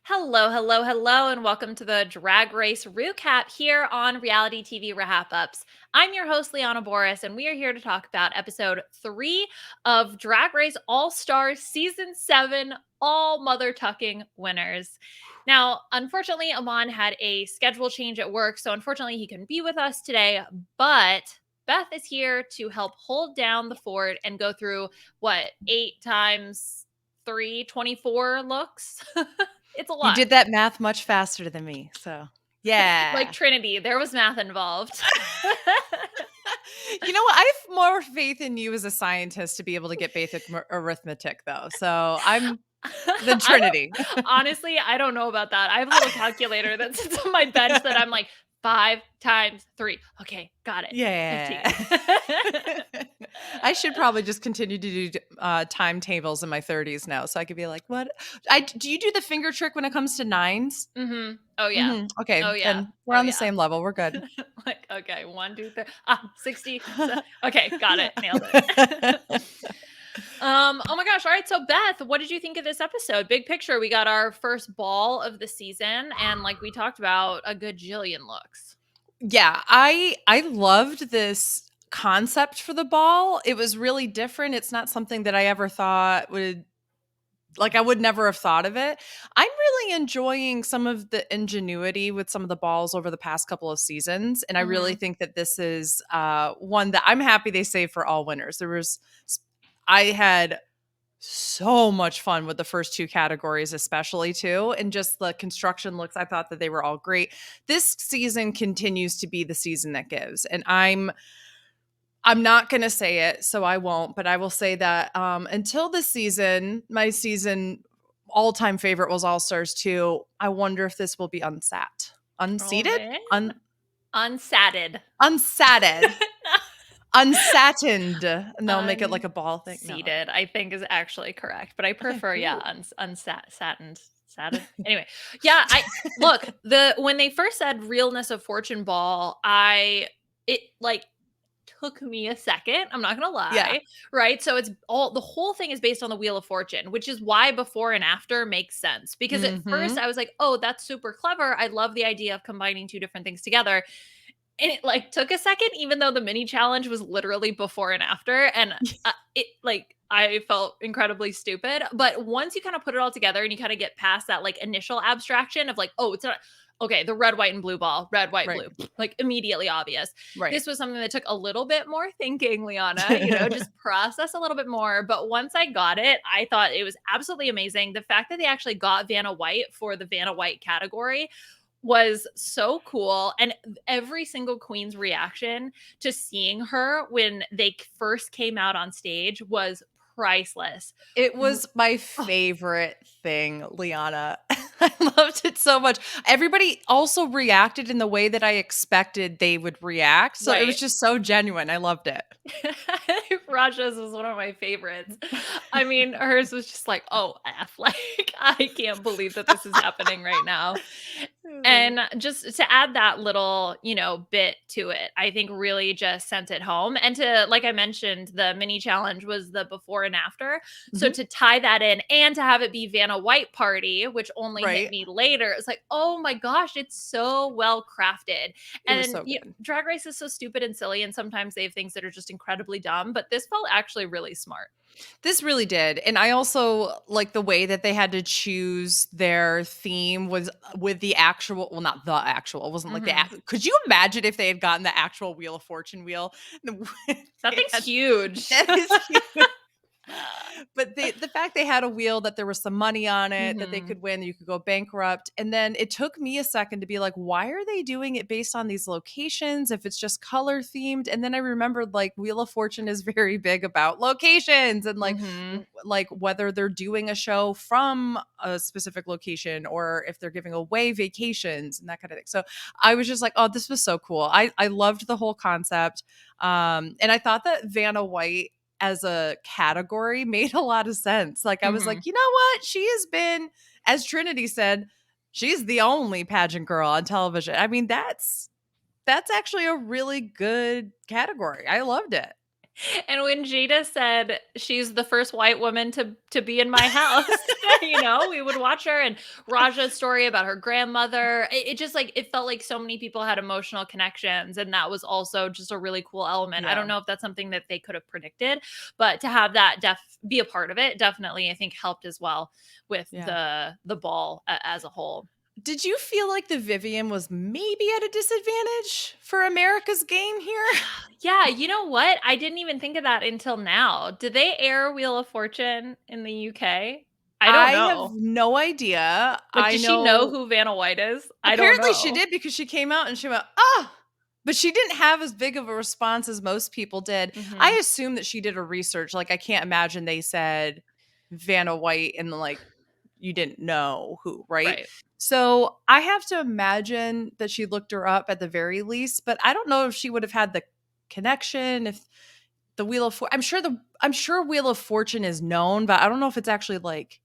Hello, hello, hello, and welcome to the Drag Race RHAPup here on reality TV RHAPups. I'm your host, Liana Boraas, and we are here to talk about episode 3 of Drag Race All Stars Season 7 All Mother Tucking Winners. Now, unfortunately, Aman had a schedule change at work, so unfortunately, he couldn't be with us today, but Beth is here to help hold down the fort and go through 8 times 3, 24 looks? It's a You lot. did that math much faster than me, so yeah. Like Trinity, there was math involved. You know what? I have more faith in you as a scientist to be able to get basic arithmetic, though. So I'm the Trinity. Honestly, I don't know about that. I have a little calculator that sits on my bench that I'm like, 5 times 3. Okay, got it. Yeah. 15. I should probably just continue to do timetables in my 30s now, so I could be like, "What? Do you do the finger trick when it comes to nines?" Mm-hmm. Oh yeah. Okay, Oh yeah. then we're on the same level. We're good. Like, okay, 1, 2, 3. 60. Okay, got it. Nailed it. Oh my gosh. All right. So Beth, what did you think of this episode? Big picture, we got our first ball of the season, and like we talked about, a gajillion looks. Yeah, I loved this concept for the ball. It was really different. It's not something that I ever thought I would never have thought of it. I'm really enjoying some of the ingenuity with some of the balls over the past couple of seasons, and I really think that this is one that I'm happy they saved for all winners. I had so much fun with the first two categories, especially too. And just the construction looks, I thought that they were all great. This season continues to be the season that gives. And I'm not going to say it, so I won't, but I will say that until this season, my season all-time favorite was All Stars 2. I wonder if this will be unseated? Unsatted. Unsatted. Unsatined. And they'll make it like a ball thing. Seated, I think, is actually correct, but I prefer, unsatined. Satin. Anyway, yeah, look, when they first said realness of fortune ball, it took me a second. I'm not gonna lie. Yeah. Right. So the whole thing is based on the Wheel of Fortune, which is why before and after makes sense. Because at first I was like, oh, that's super clever. I love the idea of combining two different things together. And it took a second, even though the mini challenge was literally before and after. And I felt incredibly stupid. But once you kind of put it all together and you kind of get past that initial abstraction of oh, it's not okay, the red, white, and blue ball, red, white, blue, immediately obvious. Right. This was something that took a little bit more thinking, Liana, just process a little bit more. But once I got it, I thought it was absolutely amazing. The fact that they actually got Vanna White for the Vanna White category was so cool. And every single queen's reaction to seeing her when they first came out on stage was priceless. It was my favorite thing, Liana. I loved it so much. Everybody also reacted in the way that I expected they would react. So it was just so genuine. I loved it. Raja's was one of my favorites. I mean, hers was just oh, F. I can't believe that this is happening right now. And just to add that little, bit to it, I think really just sent it home. And to, like I mentioned, the mini challenge was the before and after. So to tie that in and to have it be Vanna White party, which only hit me later, it's oh my gosh, it's so well crafted. And so Drag Race is so stupid and silly. And sometimes they have things that are just incredibly dumb, but this felt actually really smart. This really did. And I also like the way that they had to choose their theme was with the actual, well, not the actual, it wasn't could you imagine if they had gotten the actual Wheel of Fortune wheel? That thing's huge. That is huge. But the fact they had a wheel that there was some money on it, that they could win, you could go bankrupt. And then it took me a second to be like, why are they doing it based on these locations if it's just color themed? And then I remembered Wheel of Fortune is very big about locations and whether they're doing a show from a specific location or if they're giving away vacations and that kind of thing. So I was just like, oh, this was so cool. I loved the whole concept. And I thought that Vanna White as a category made a lot of sense. I was like, you know what? She has been, as Trinity said, she's the only pageant girl on television. I mean, that's actually a really good category. I loved it. And when Jada said she's the first white woman to be in my house, we would watch her, and Raja's story about her grandmother. It just like it felt like so many people had emotional connections, and that was also just a really cool element. I Yeah. don't know if that's something that they could have predicted, but to have that be a part of it definitely I think helped as well with Yeah. the ball as a whole. Did you feel like the Vivian was maybe at a disadvantage for America's game here? Yeah, you know what? I didn't even think of that until now. Did they air Wheel of Fortune in the UK? I don't I have know. no idea. Like, I does she know know who Vanna White is? I don't apparently she know. did because she came out and she went, "Ah!" But she didn't have as big of a response as most people did. I Mhm. assume that she did her research. Like, I can't imagine they said Vanna White and like you didn't know who, right? Right. So I have to imagine that she looked her up at the very least, but I don't know if she would have had the connection if the I'm sure Wheel of Fortune is known, but I don't know if it's actually like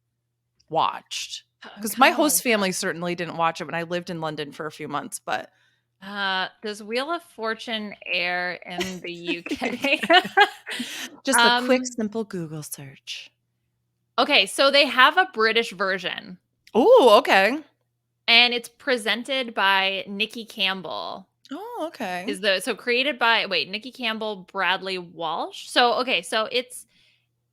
watched. I'm Because my kinda host looking up. family certainly didn't watch it when I lived in London for a few months, but Does Wheel of Fortune air in the UK? just a quick, Um, simple Google search. okay, so they have a British version, Oh, okay. and it's presented by Nikki Campbell. Oh, okay. Created by Nikki Campbell, Bradley Walsh. So okay, so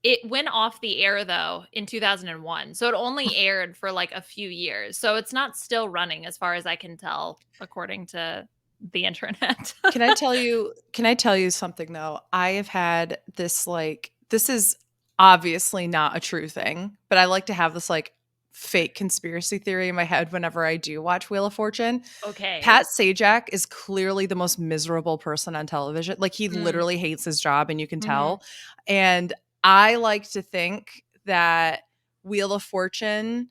it went off the air though in 2001. So it only aired for like a few years. So it's not still running as far as I can tell according to the internet. Can I tell you something though? I have had this like this is obviously not a true thing, but I like to have this like fake conspiracy theory in my head whenever I do watch Wheel of Fortune. Okay. Pat Sajak is clearly the most miserable person on television. Like he Mm, literally hates his job and you can mhm. tell. And I like to think that Wheel of Fortune,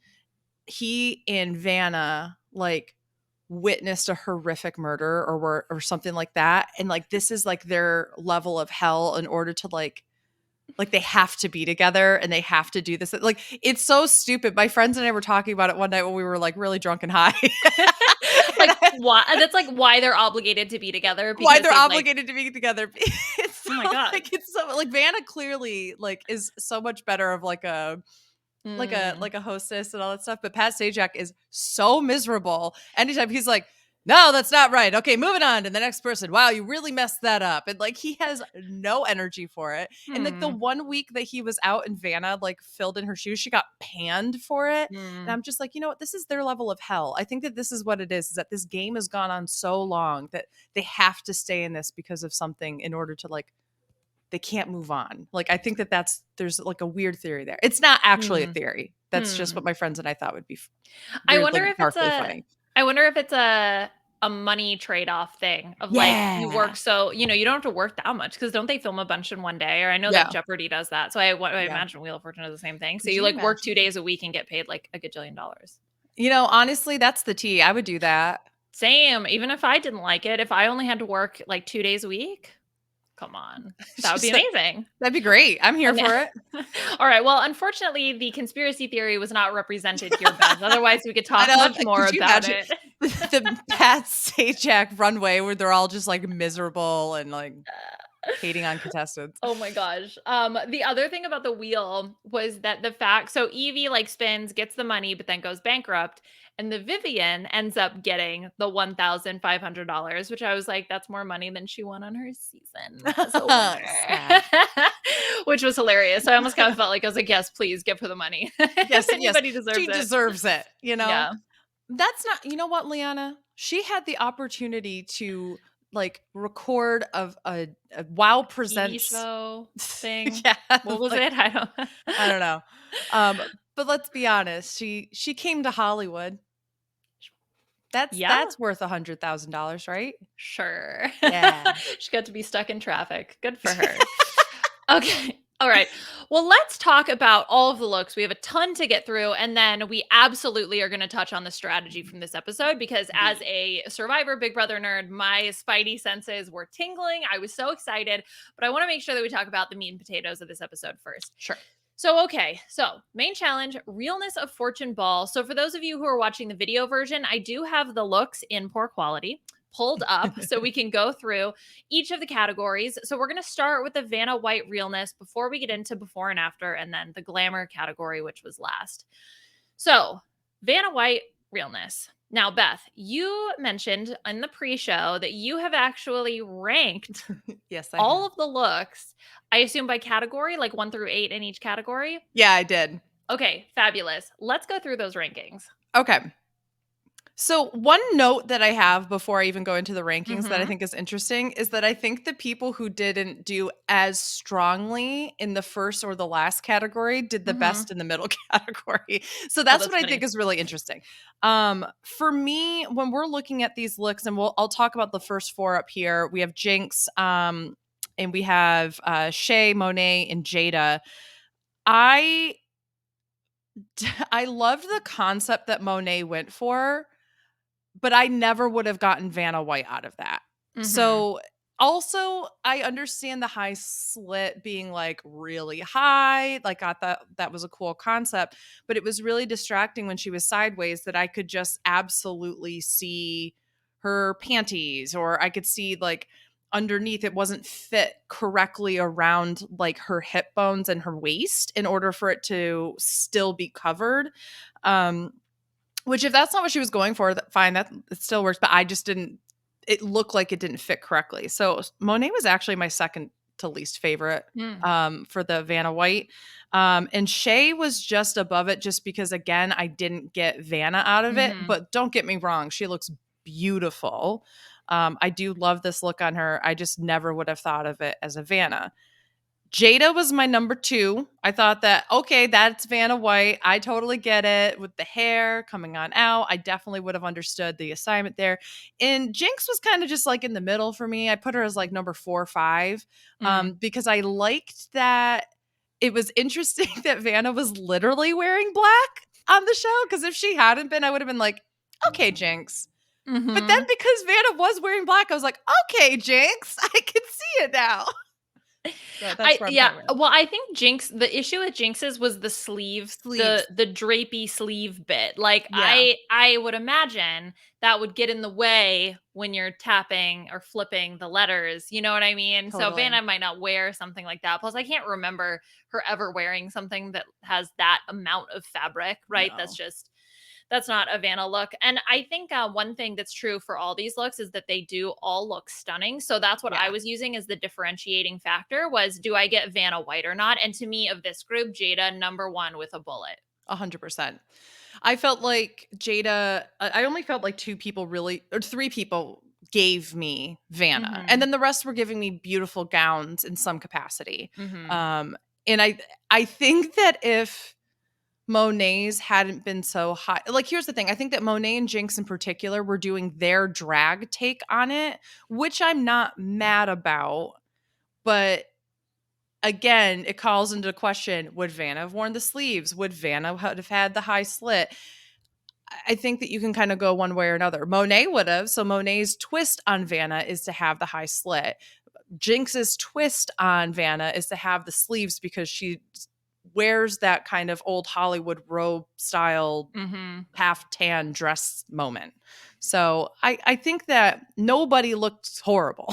he and Vanna like witnessed a horrific murder or something like that. And like this is like their level of hell in order to like they have to be together and they have to do this. Like it's so stupid. My friends and I were talking about it one night when we were like really drunk and high. And Like why that's like why they're obligated to be together why because they're they've like obligated to be together. It's oh my so god. it's so like Vanna clearly like is so much better of like a Mm. like a hostess and all that stuff. But Pat Sajak is so miserable. Anytime he's like, no, that's not right. Okay, moving on to the next person. Wow, you really messed that up. And like he has no energy for it. And like the Hmm. one week that he was out and Vanna like filled in her shoes, she got panned for it. And Mm. I'm just like, you know what? This is their level of hell. I think that this is what it is that this game has gone on so long that they have to stay in this because of something in order to like they can't move on. Like I think that there's like a weird theory there. It's not actually a Hmm. theory. That's just Hmm. what my friends and I thought would be I weird, wonder like if it's darkly a funny. I wonder if it's a money trade-off thing of like you work Yeah. so you don't have to work that much because don't they film a bunch in one day? Or I know that Yeah. Jeopardy does that. So I Yeah. imagine Wheel of Fortune is the same thing. So Could you you like work 2 imagine? days a week and get paid like a gajillion dollars. You know, honestly, that's the tea. I would do that. Same. Even if I didn't like it, if I only had to work like 2 days a week, come on. It's That would be just amazing. that'd be great. I'm here And for it. all right. Well, unfortunately, the conspiracy theory was not represented here, Beth. Otherwise, we could I talk know. much more Could you about imagine it. the Pat Sajak runway where they're all just like miserable and like hating on contestants? Oh my gosh. The other thing about the wheel was that the fact so Evie like spins, gets the money, but then goes bankrupt. And the Vivian ends up getting the $1,500, which I was like, that's more money than she won on her season as a winner. Sad. Which was hilarious. So I almost kind of felt like I was like, yes, please give her the money. Yes, If yes. anybody deserves She it. deserves it, you know? Yeah. That's not you know what, Liana? She had the opportunity to, like, record of a WoW TV presents show thing. yeah, What was like, it? I don't I don't know. But let's be honest, she came to Hollywood. Yeah. That's worth $100,000, right? Sure. Yeah. She got to be stuck in traffic. Good for her. Okay. All right. Well, let's talk about all of the looks. We have a ton to get through, and then we absolutely are going to touch on the strategy from this episode because, as a Survivor Big Brother nerd, my spidey senses were tingling. I was so excited, but I want to make sure that we talk about the meat and potatoes of this episode first. Sure. So main challenge, realness of fortune ball. So for those of you who are watching the video version, I do have the looks in poor quality. pulled up so we can go through each of the categories. So we're going to start with the Vanna White realness before we get into before and after, and then the glamour category, which was last. So Vanna White realness. Now, Beth, you mentioned in the pre-show that you have actually ranked Yes, I all have. of the looks, I assume by category, like 1 through 8 in each category. Yeah, I did. Okay, fabulous. Let's go through those rankings. Okay. So one note that I have before I even go into the rankings that I think is interesting is that I think the people who didn't do as strongly in the first or the last category did the best in the middle category. So that's what I funny. think is really interesting. For me, when we're looking at these looks, and I'll talk about the first 4 up here. We have Jinx, and we have Shea, Monet, and Jada. I loved the concept that Monet went for, but I never would have gotten Vanna White out of that. So also, I understand the high slit being like really high. Like I thought that was a cool concept, but it was really distracting when she was sideways that I could just absolutely see her panties, or I could see like underneath it wasn't fit correctly around like her hip bones and her waist in order for it to still be covered. Which if that's not what she was going for, fine, that it still works. But I just didn't. It looked like it didn't fit correctly. So Monet was actually my second to least favorite for the Vanna White, and Shea was just above it, just because again I didn't get Vanna out of it. But don't get me wrong, she looks beautiful. I do love this look on her. I just never would have thought of it as a Vanna. Jada was my number 2. I thought that, okay, that's Vanna White. I totally get it with the hair coming on out. I definitely would have understood the assignment there. And Jinx was kind of just like in the middle for me. I put her as like number 4 or 5 because I liked that it was interesting that Vanna was literally wearing black on the show. Because if she hadn't been, I would have been like, okay, Jinx. But then because Vanna was wearing black, I was like, okay, Jinx, I can see it now. So that's where I'm Well, I think Jinx, the issue with Jinx's was the sleeves, Sleeves. the drapey sleeve bit. Like Yeah. I would imagine that would get in the way when you're tapping or flipping the letters. You know what I mean? So Totally. Vanna might not wear something like that. Plus, I can't remember her ever wearing something that has that amount of fabric, right? No. That's not a Vanna look. And I think one thing that's true for all these looks is that they do all look stunning. So that's what I Yeah. was using as the differentiating factor was, do I get Vanna White or not? And to me, of this group, Jada, number 1 with a bullet. 100%. I felt like Jada, I only felt like 2 people really, or 3 people gave me Vanna. And then the rest were giving me beautiful gowns in some capacity. And I think that if Monet's hadn't been so high, like here's the thing, I think that Monet and Jinx in particular were doing their drag take on it, which I'm not mad about. But again, it calls into question, would Vanna have worn the sleeves? Would Vanna have had the high slit? I think that you can kind of go one way or another. Monet would have. So Monet's twist on Vanna is to have the high slit. Jinx's twist on Vanna is to have the sleeves because she wears that kind of old Hollywood robe style half tan dress moment. So I think that nobody looked horrible.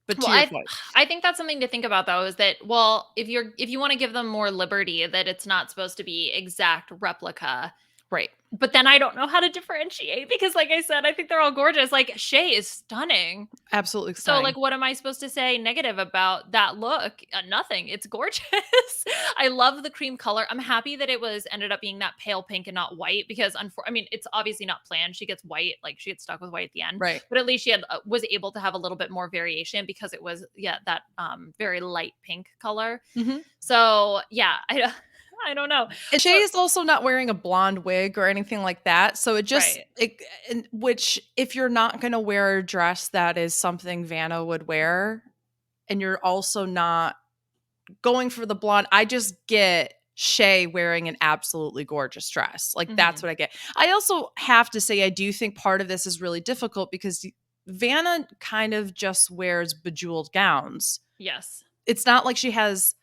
But to your point. I think that's something to think about though, is that, well, if you want to give them more liberty, that it's not supposed to be exact replica. Right. But then I don't know how to differentiate because, like I said, I think they're all gorgeous. Like Shea is stunning. Absolutely So, stunning. like, what am I supposed to say negative about that look? Nothing. It's gorgeous. I love the cream color. I'm happy that it was ended up being that pale pink and not white because, I mean, it's obviously not planned. She gets white, like she gets stuck with white at the end. Right. But at least she had was able to have a little bit more variation because it was that very light pink color. So yeah, I don't know. And Shea is also not wearing a blonde wig or anything like that. So it just, which if you're not going to wear a dress that is something Vanna would wear, and you're also not going for the blonde, I just get Shea wearing an absolutely gorgeous dress. Like that's what I get. I also have to say, I do think part of this is really difficult because Vanna kind of just wears bejeweled gowns. Yes. It's not like she has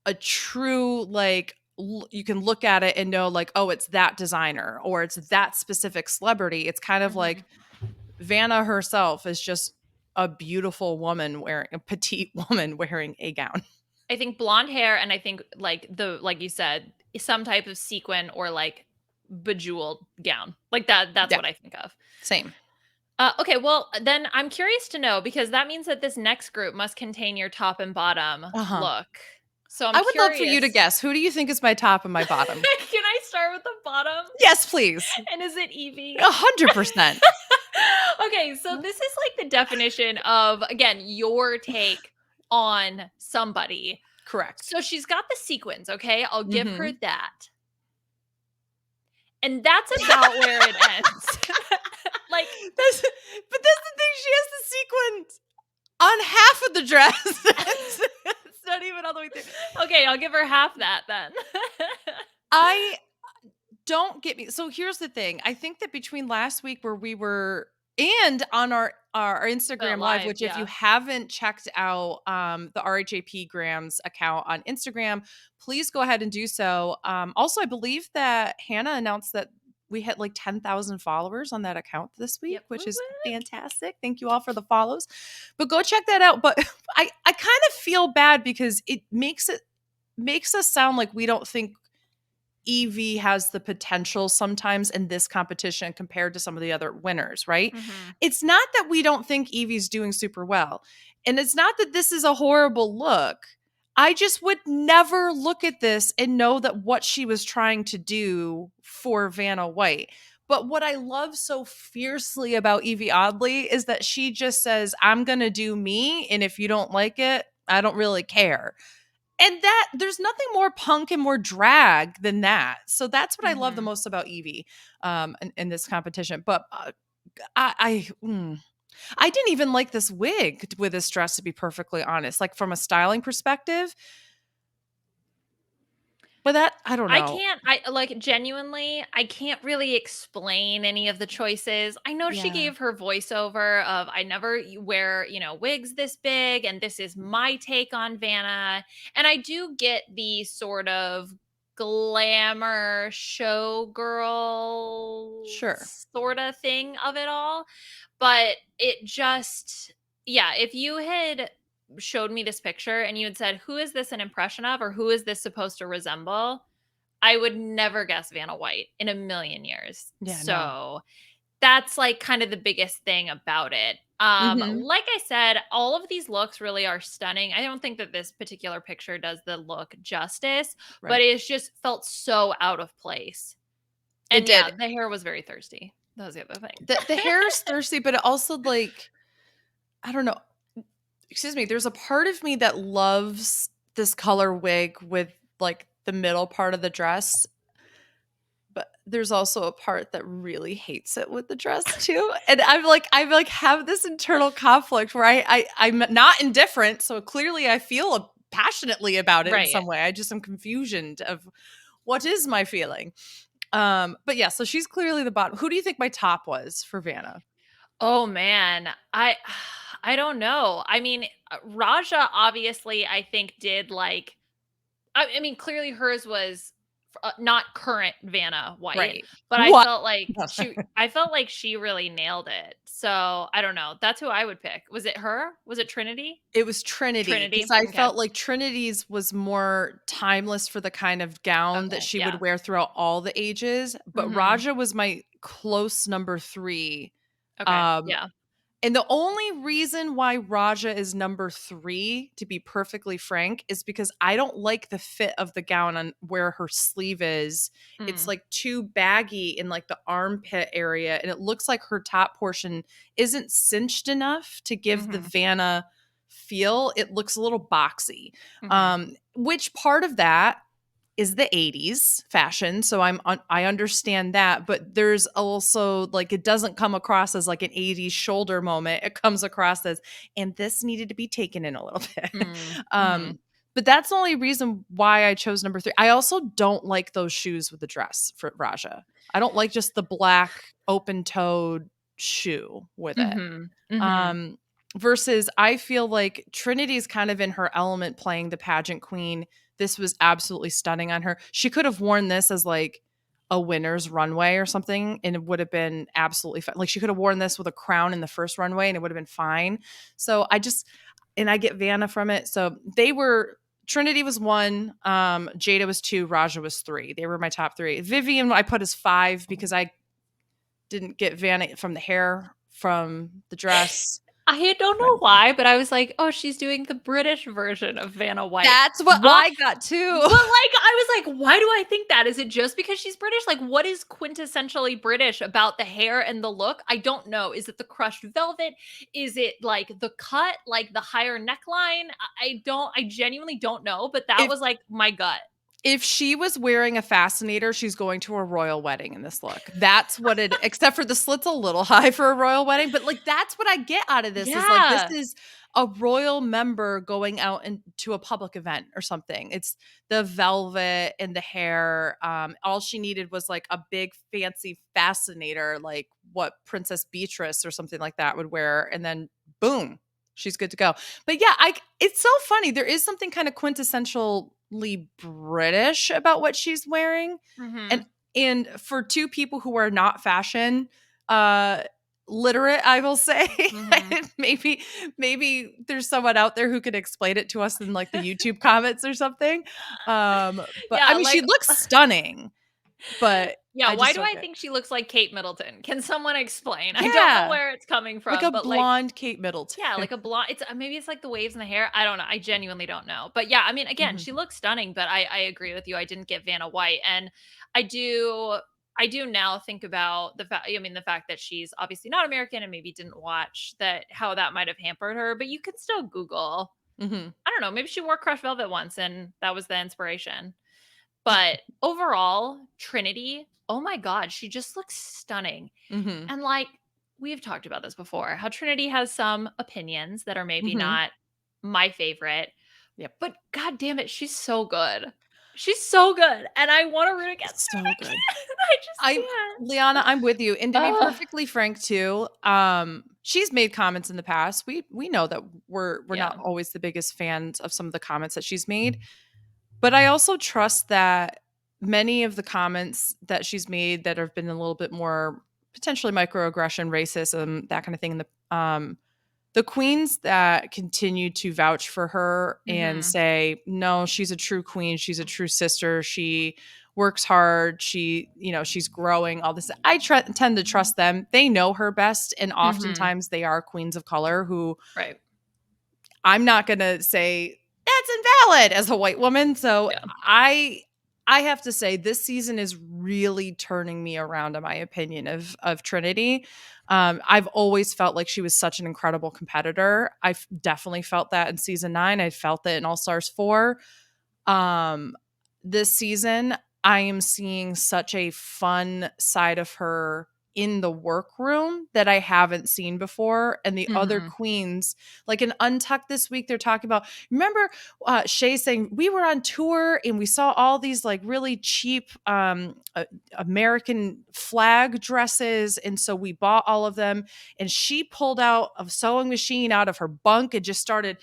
a true, like, you can look at it and know like, oh, it's that designer or it's that specific celebrity. It's kind of like Vanna herself is just a beautiful woman wearing a petite woman wearing a gown. I think blonde hair, and I think like you said, some type of sequin or like bejeweled gown. Like that's Yeah, what I think of. same. Okay, well, then I'm curious to know, because that means that this next group must contain your top and bottom Uh-huh. look. So I'm I would love for you to curious. guess. Who do you think is my top and my bottom? Can I start with the bottom? Yes, please. And is it Evie? 100%. Okay, so this is like the definition of, again, your take on somebody. Correct. So she's got the sequins, okay? I'll give her Mhm. that. And that's about where it ends. Like, But that's the thing. She has the sequins on half of the dress. It's not even all the way through. okay, I'll give her half that then. I don't get me. So here's the thing. I think that between last week where we were and on our Instagram live, which if you haven't checked out the RHAP Grams account on Instagram, please go ahead and do so. Also, I believe that Hannah announced that we hit like 10,000 followers on that account this week, Yep. which is fantastic. Thank you all for the follows. But go check that out. But I kind of feel bad because it makes us sound like we don't think Evie has the potential sometimes in this competition compared to some of the other winners, right? Mhm. It's not that we don't think Evie's doing super well. And it's not that this is a horrible look. I just would never look at this and know that what she was trying to do for Vanna White. But what I love so fiercely about Evie Oddly is that she just says, I'm going to do me. And if you don't like it, I don't really care. And that there's nothing more punk and more drag than that. So that's what I love the most about Evie in this competition. But I didn't even like this wig with this dress, to be perfectly honest, like from a styling perspective. But that, I don't know. Genuinely, I can't really explain any of the choices. I know she Yeah. gave her voiceover of, I never wear, wigs this big, and this is my take on Vanna. And I do get the sort of glamour showgirl Sure. sort of thing of it all. But it just, yeah, if you had showed me this picture and you had said, who is this an impression of, or who is this supposed to resemble? I would never guess Vanna White in a million years. Yeah, no. So that's like kind of the biggest thing about it. Mhm. Like I said, all of these looks really are stunning. I don't think that this particular picture does the look justice, but Right. it's just felt so out of place. It And yeah, did. the hair was very thirsty. That was the other thing. The hair is thirsty, but it also like, I don't know. Excuse me. There's a part of me that loves this color wig with like the middle part of the dress, but there's also a part that really hates it with the dress too. And I have this internal conflict where I'm not indifferent, so clearly I feel passionately about it in Right. some way. I just am confusion of what is my feeling. But yeah, so she's clearly the bottom. Who do you think my top was for Vanna? Oh man, I don't know. I mean, Raja obviously I think did like, I mean, clearly hers was not current Vanna White, Right. but What? I felt like she really nailed it. So I don't know. That's who I would pick. Was it her? Was it Trinity? It was Trinity, Trinity. because I Okay. felt like Trinity's was more timeless for the kind of gown that Okay. she Yeah. would wear throughout all the ages, but Mhm. Raja was my close number 3. Okay. Yeah. And the only reason why Raja is number 3, to be perfectly frank, is because I don't like the fit of the gown on where her sleeve is. It's Mm. like too baggy in like the armpit area, and it looks like her top portion isn't cinched enough to give the Mhm. Vanna feel. It looks a little boxy. Mhm. Which part of that is the 80s fashion, so I understand that, but there's also like it doesn't come across as like an 80s shoulder moment. It comes across as, and this needed to be taken in a little bit. Mm. Mhm. But that's the only reason why I chose number 3. I also don't like those shoes with the dress for Raja. I don't like just the black open-toed shoe with it. Mhm. Mhm. Versus I feel like Trinity's kind of in her element playing the pageant queen. This was absolutely stunning on her. She could have worn this as like a winner's runway or something, and it would have been absolutely fine. Like she could have worn this with a crown in the first runway and it would have been fine. So I get Vanna from it. So Trinity was 1, Jada was 2, Raja was 3. They were my top 3. Vivian I put as 5 because I didn't get Vanna from the hair, from the dress. I don't know why, but I was like, oh, she's doing the British version of Vanna White. That's what I got too. But like, I was like, why do I think that? Is it just because she's British? Like, what is quintessentially British about the hair and the look? I don't know. Is it the crushed velvet? Is it like the cut, like the higher neckline? I genuinely don't know, but that was like my gut. If she was wearing a fascinator, she's going to a royal wedding in this look. That's what it, except for the slit's a little high for a royal wedding, but like that's what I get out of this is like this is a royal member going out into a public event or something. It's the velvet and the hair. All she needed was like a big fancy fascinator, like what Princess Beatrice or something like that would wear, and then boom, she's good to go. But yeah, it's so funny. There is something kind of quintessentially British about what she's wearing. Mm-hmm. And for two people who are not fashion literate, I will say, maybe there's someone out there who could explain it to us in like the YouTube comments or something. But yeah, I mean, like, she looks stunning. But yeah, why do I think she looks like Kate Middleton? Can someone explain? Yeah. I don't know where it's coming from. Like a blonde Kate Middleton. Yeah, like a blonde. Maybe it's like the waves in the hair. I don't know. I genuinely don't know. But yeah, I mean, again, she looks stunning. But I agree with you. I didn't get Vanna White, and I do now think about the fact. I mean, the fact that she's obviously not American and maybe didn't watch that, how that might have hampered her. But you could still Google. I don't know. Maybe she wore crushed velvet once, and that was the inspiration. But overall, Trinity, oh my God, she just looks stunning. And like, we've talked about this before, how Trinity has some opinions that are maybe not my favorite. Yep. But God damn it, she's so good. She's so good. And I want to root against her. So good. I just can't. Liana, I'm with you. And to be perfectly frank too, she's made comments in the past. We know that we're not always the biggest fans of some of the comments that she's made. But I also trust that many of the comments that she's made that have been a little bit more potentially microaggression, racism, that kind of thing, the queens that continue to vouch for her and say, no, she's a true queen. She's a true sister. She works hard. She's growing, all this. I tend to trust them. They know her best. And oftentimes they are queens of color who I'm not going to say that's invalid as a white woman. So I have to say this season is really turning me around on my opinion of Trinity. I've always felt like she was such an incredible competitor. I've definitely felt that in season 9. I felt that in All Stars 4. This season, I am seeing such a fun side of her in the workroom that I haven't seen before. And the other queens, like in Untucked this week, they're talking about, remember Shay saying, we were on tour and we saw all these like really cheap American flag dresses. And so we bought all of them. And she pulled out a sewing machine out of her bunk and just started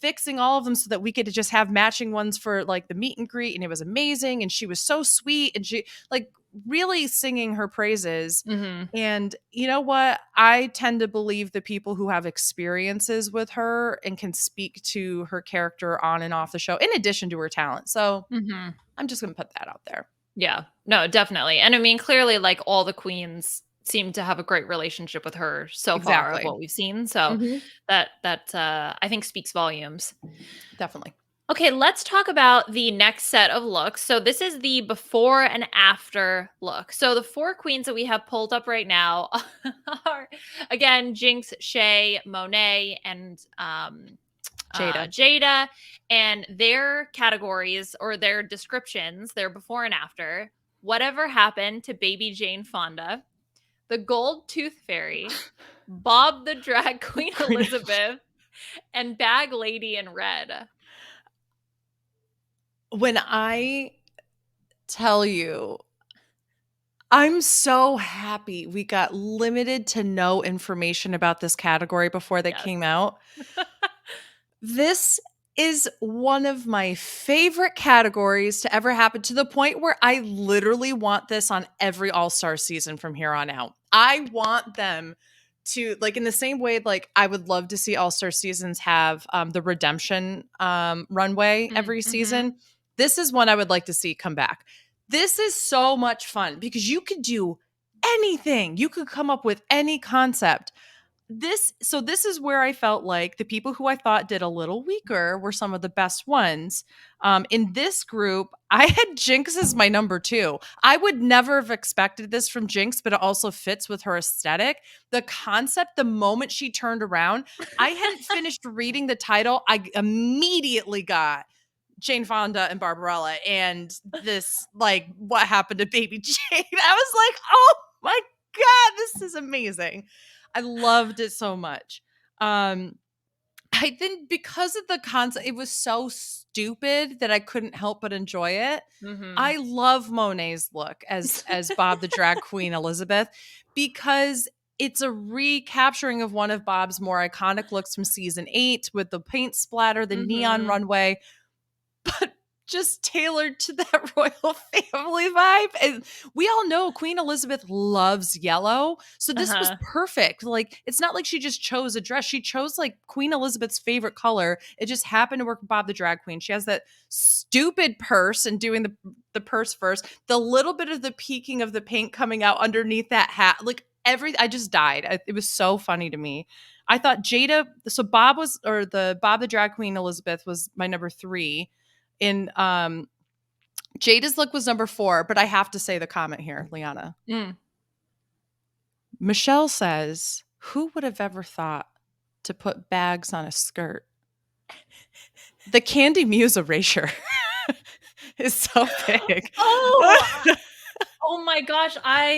fixing all of them so that we could just have matching ones for like the meet and greet. And it was amazing. And she was so sweet. And she like really singing her praises. And you know what? I tend to believe the people who have experiences with her and can speak to her character on and off the show, in addition to her talent. So I'm just going to put that out there. Yeah, no, definitely. And I mean, clearly, like all the queens seem to have a great relationship with her so far of what we've seen. So that I think speaks volumes. Definitely. Okay, let's talk about the next set of looks. So this is the before and after look. So the 4 queens that we have pulled up right now are, again, Jinx, Shay, Monet, and Jada. And their categories or their descriptions, their before and after: whatever happened to baby Jane Fonda, the gold tooth fairy, Bob the drag queen Elizabeth, and bag lady in red. When I tell you, I'm so happy we got limited to no information about this category before they came out. This is one of my favorite categories to ever happen, to the point where I literally want this on every All-Star season from here on out. I want them to, like, in the same way, like, I would love to see All-Star seasons have the redemption runway every Mm-hmm. season. This is one I would like to see come back. This is so much fun because you could do anything. You could come up with any concept. This is where I felt like the people who I thought did a little weaker were some of the best ones. In this group, I had Jinx as my number 2. I would never have expected this from Jinx, but it also fits with her aesthetic. The concept, the moment she turned around, I hadn't finished reading the title. I immediately got Jane Fonda and Barbarella and this, like, what happened to baby Jane. I was like, oh my God, this is amazing. I loved it so much. I think because of the concept, it was so stupid that I couldn't help but enjoy it. Mm-hmm. I love Monet's look as Bob the drag queen Elizabeth, because it's a recapturing of one of Bob's more iconic looks from season 8 with the paint splatter, the neon Mm-hmm. runway, but just tailored to that royal family vibe. And we all know Queen Elizabeth loves yellow. So this was Uh-huh. perfect. Like, it's not like she just chose a dress. She chose like Queen Elizabeth's favorite color. It just happened to work with Bob the drag queen. She has that stupid purse, and doing the purse first, the little bit of the peeking of the paint coming out underneath that hat. Like, I just died. It was so funny to me. I thought Jada, so Bob was, or the Bob the drag queen Elizabeth was my number 3. In Jada's look was number 4, but I have to say the comment here, Liana. Mm. Michelle says, "Who would have ever thought to put bags on a skirt?" The Candy Muse erasure is so big. Oh, oh my gosh. I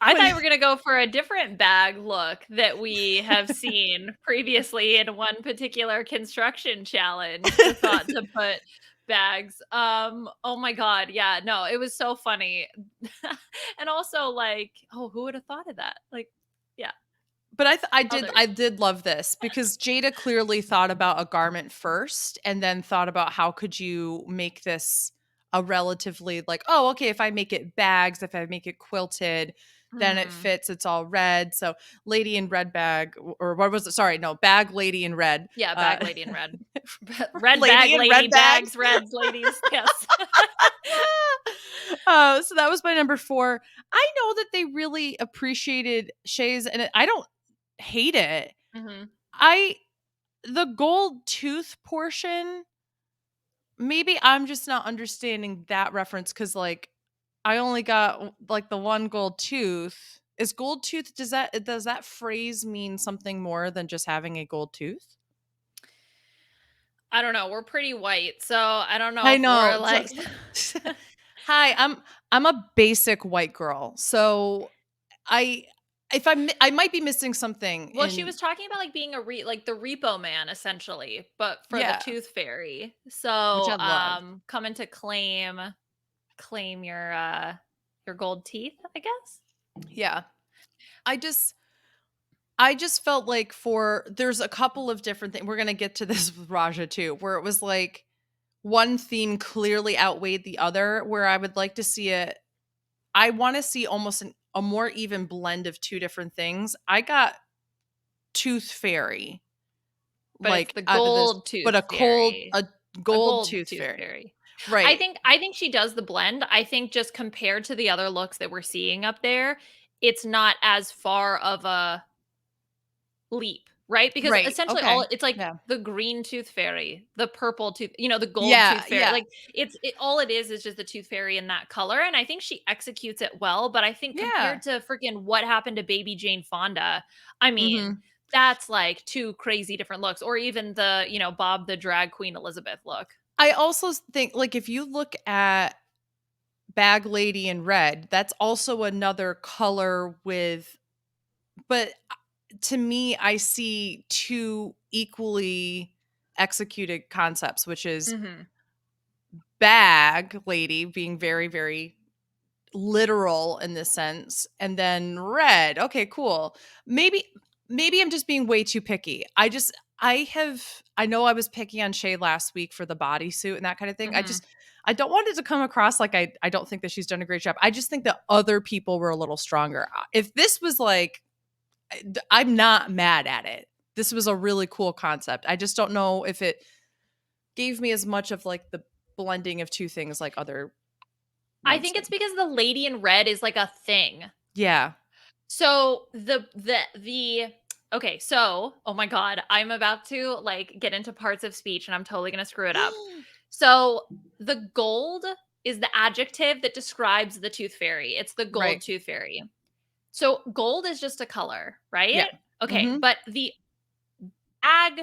thought you were gonna go for a different bag look that we have seen previously in one particular construction challenge. The thought to put bags. Oh my god, yeah, no, it was so funny. And also like, oh, who would have thought of that? Like, yeah, But I did others. I did love this because Jada clearly thought about a garment first, and then thought about how could you make this a relatively, like, oh, okay, if I make it bags, if I make it quilted, then it Mhm. fits, it's all red. So lady in red bag, or what was it? Sorry, no, bag lady in red. Yeah, bag lady in red. Red bag Lady in lady, red bags. bags, reds, ladies. Yes. So that was my number 4. I know that they really appreciated Shay's, and I don't hate it. Mhm. I The gold tooth portion, maybe I'm just not understanding that reference, because, like, I only got like the one gold tooth. Is gold tooth, does that phrase mean something more than just having a gold tooth? I don't know, we're pretty white, so I don't know I if we're know. like Hi, I'm a basic white girl. So I I might be missing something well, she in. was talking about, like, being like the repo man essentially, but for the Yeah, tooth fairy. which So, I love. coming to claim your gold teeth, I guess? Yeah. I just I just felt like, there's a couple of different things. We're gonna get to this with Raja too, where it was like one theme clearly outweighed the other. Where I would like to see it. I want to see almost a more even blend of two different things. I got Tooth Fairy, But it's like, the out of this, gold tooth but fairy. a A gold gold Tooth tooth Fairy, fairy. right? I think she does the blend. I think just compared to the other looks that we're seeing up there, it's not as far of a leap, right? Because Right. essentially all Okay. it's like Yeah. the green tooth fairy, the purple tooth, the gold Yeah. tooth fairy. Yeah. Like all it is just the tooth fairy in that color. And I think she executes it well. But I think Yeah. compared to freaking what happened to baby Jane Fonda, I mean, Mhm. that's like two crazy different looks, or even the, Bob the drag queen Elizabeth look. I also think, like, if you look at Bag Lady in red, that's also another color with, but to me, I see two equally executed concepts, which is Hmm. Bag Lady being very, very literal in this sense, and then red. Okay, cool. Maybe maybe I'm just being way too picky. I know I was picky on Shay last week for the bodysuit and that kind of thing. Mhm. I don't want it to come across like I don't think that she's done a great job. I just think that other people were a little stronger. If this was like, I'm not mad at it. This was a really cool concept. I just don't know if it gave me as much of like the blending of two things like other I ones think did. it's because the lady in red is like a thing. Yeah. So the okay, so oh my god, I'm about to like get into parts of speech and I'm totally going to screw it up. So the gold is the adjective that describes the tooth fairy. It's the gold Right. tooth fairy. So gold is just a color, Yeah. right? Okay, Mhm. but the bag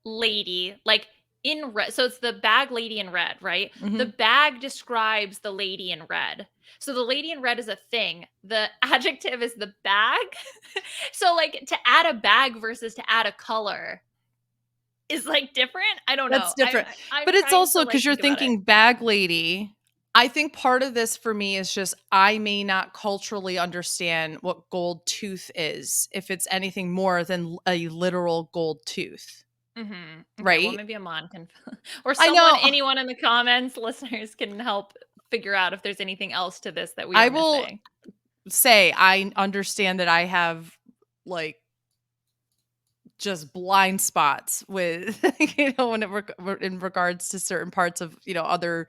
lady, like in red, so it's the bag lady in red, right? The Mhm. bag describes the lady in red. So the lady in red is a thing. The adjective is the bag. So like to add a bag versus to add a color is like different. I don't know. That's different. I'm But it's trying to also like because you're think about it. thinking bag lady. I think part of this for me is just I may not culturally understand what gold tooth is if it's anything more than a literal gold tooth, Mhm. Okay, well, right? maybe Aman can or I someone, know. anyone in the comments, listeners can help figure out if there's anything else to this that we I are will missing. say I understand that I have like just blind spots with when in regards to certain parts of other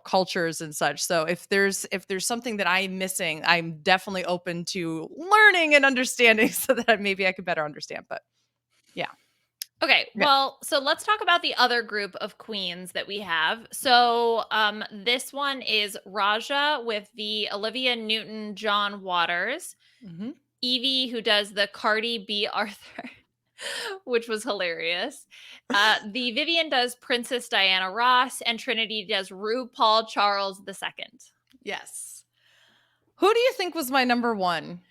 cultures and such. So if there's something that I'm missing, I'm definitely open to learning and understanding so that maybe I could better understand. But yeah. Okay, Yeah. well, so let's talk about the other group of queens that we have. So, this one is Raja with the Olivia Newton-John Waters, Hmm. Evie who does the Cardi B Arthur, which was hilarious. The Vivian does Princess Diana Ross, and Trinity does RuPaul Charles II. Yes. Who do you think was my number one?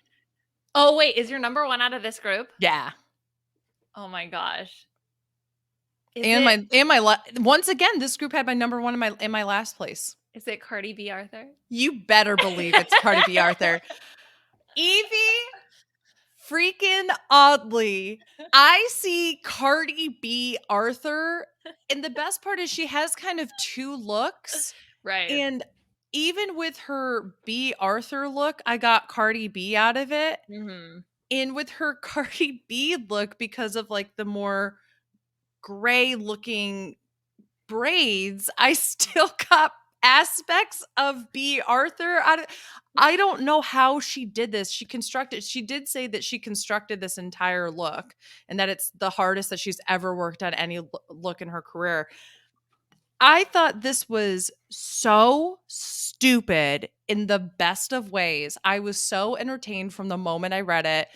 Oh wait, is your number one out of this group? Yeah. Oh my gosh, is And it once again, this group had my number one in my last place. is it Cardi B Arthur? You better believe it's Cardi B Arthur. Evie freaking oddly. I see Cardi B Arthur, and the best part is she has kind of two looks. Right. And even with her B Arthur look, I got Cardi B out of it. Mhm. And with her Cardi B look, because of like the more gray looking braids, I still got aspects of B. Arthur. I don't know how she did this. She did say that she constructed this entire look and that it's the hardest that she's ever worked on any look in her career. I thought this was so stupid in the best of ways. I was so entertained from the moment I read it.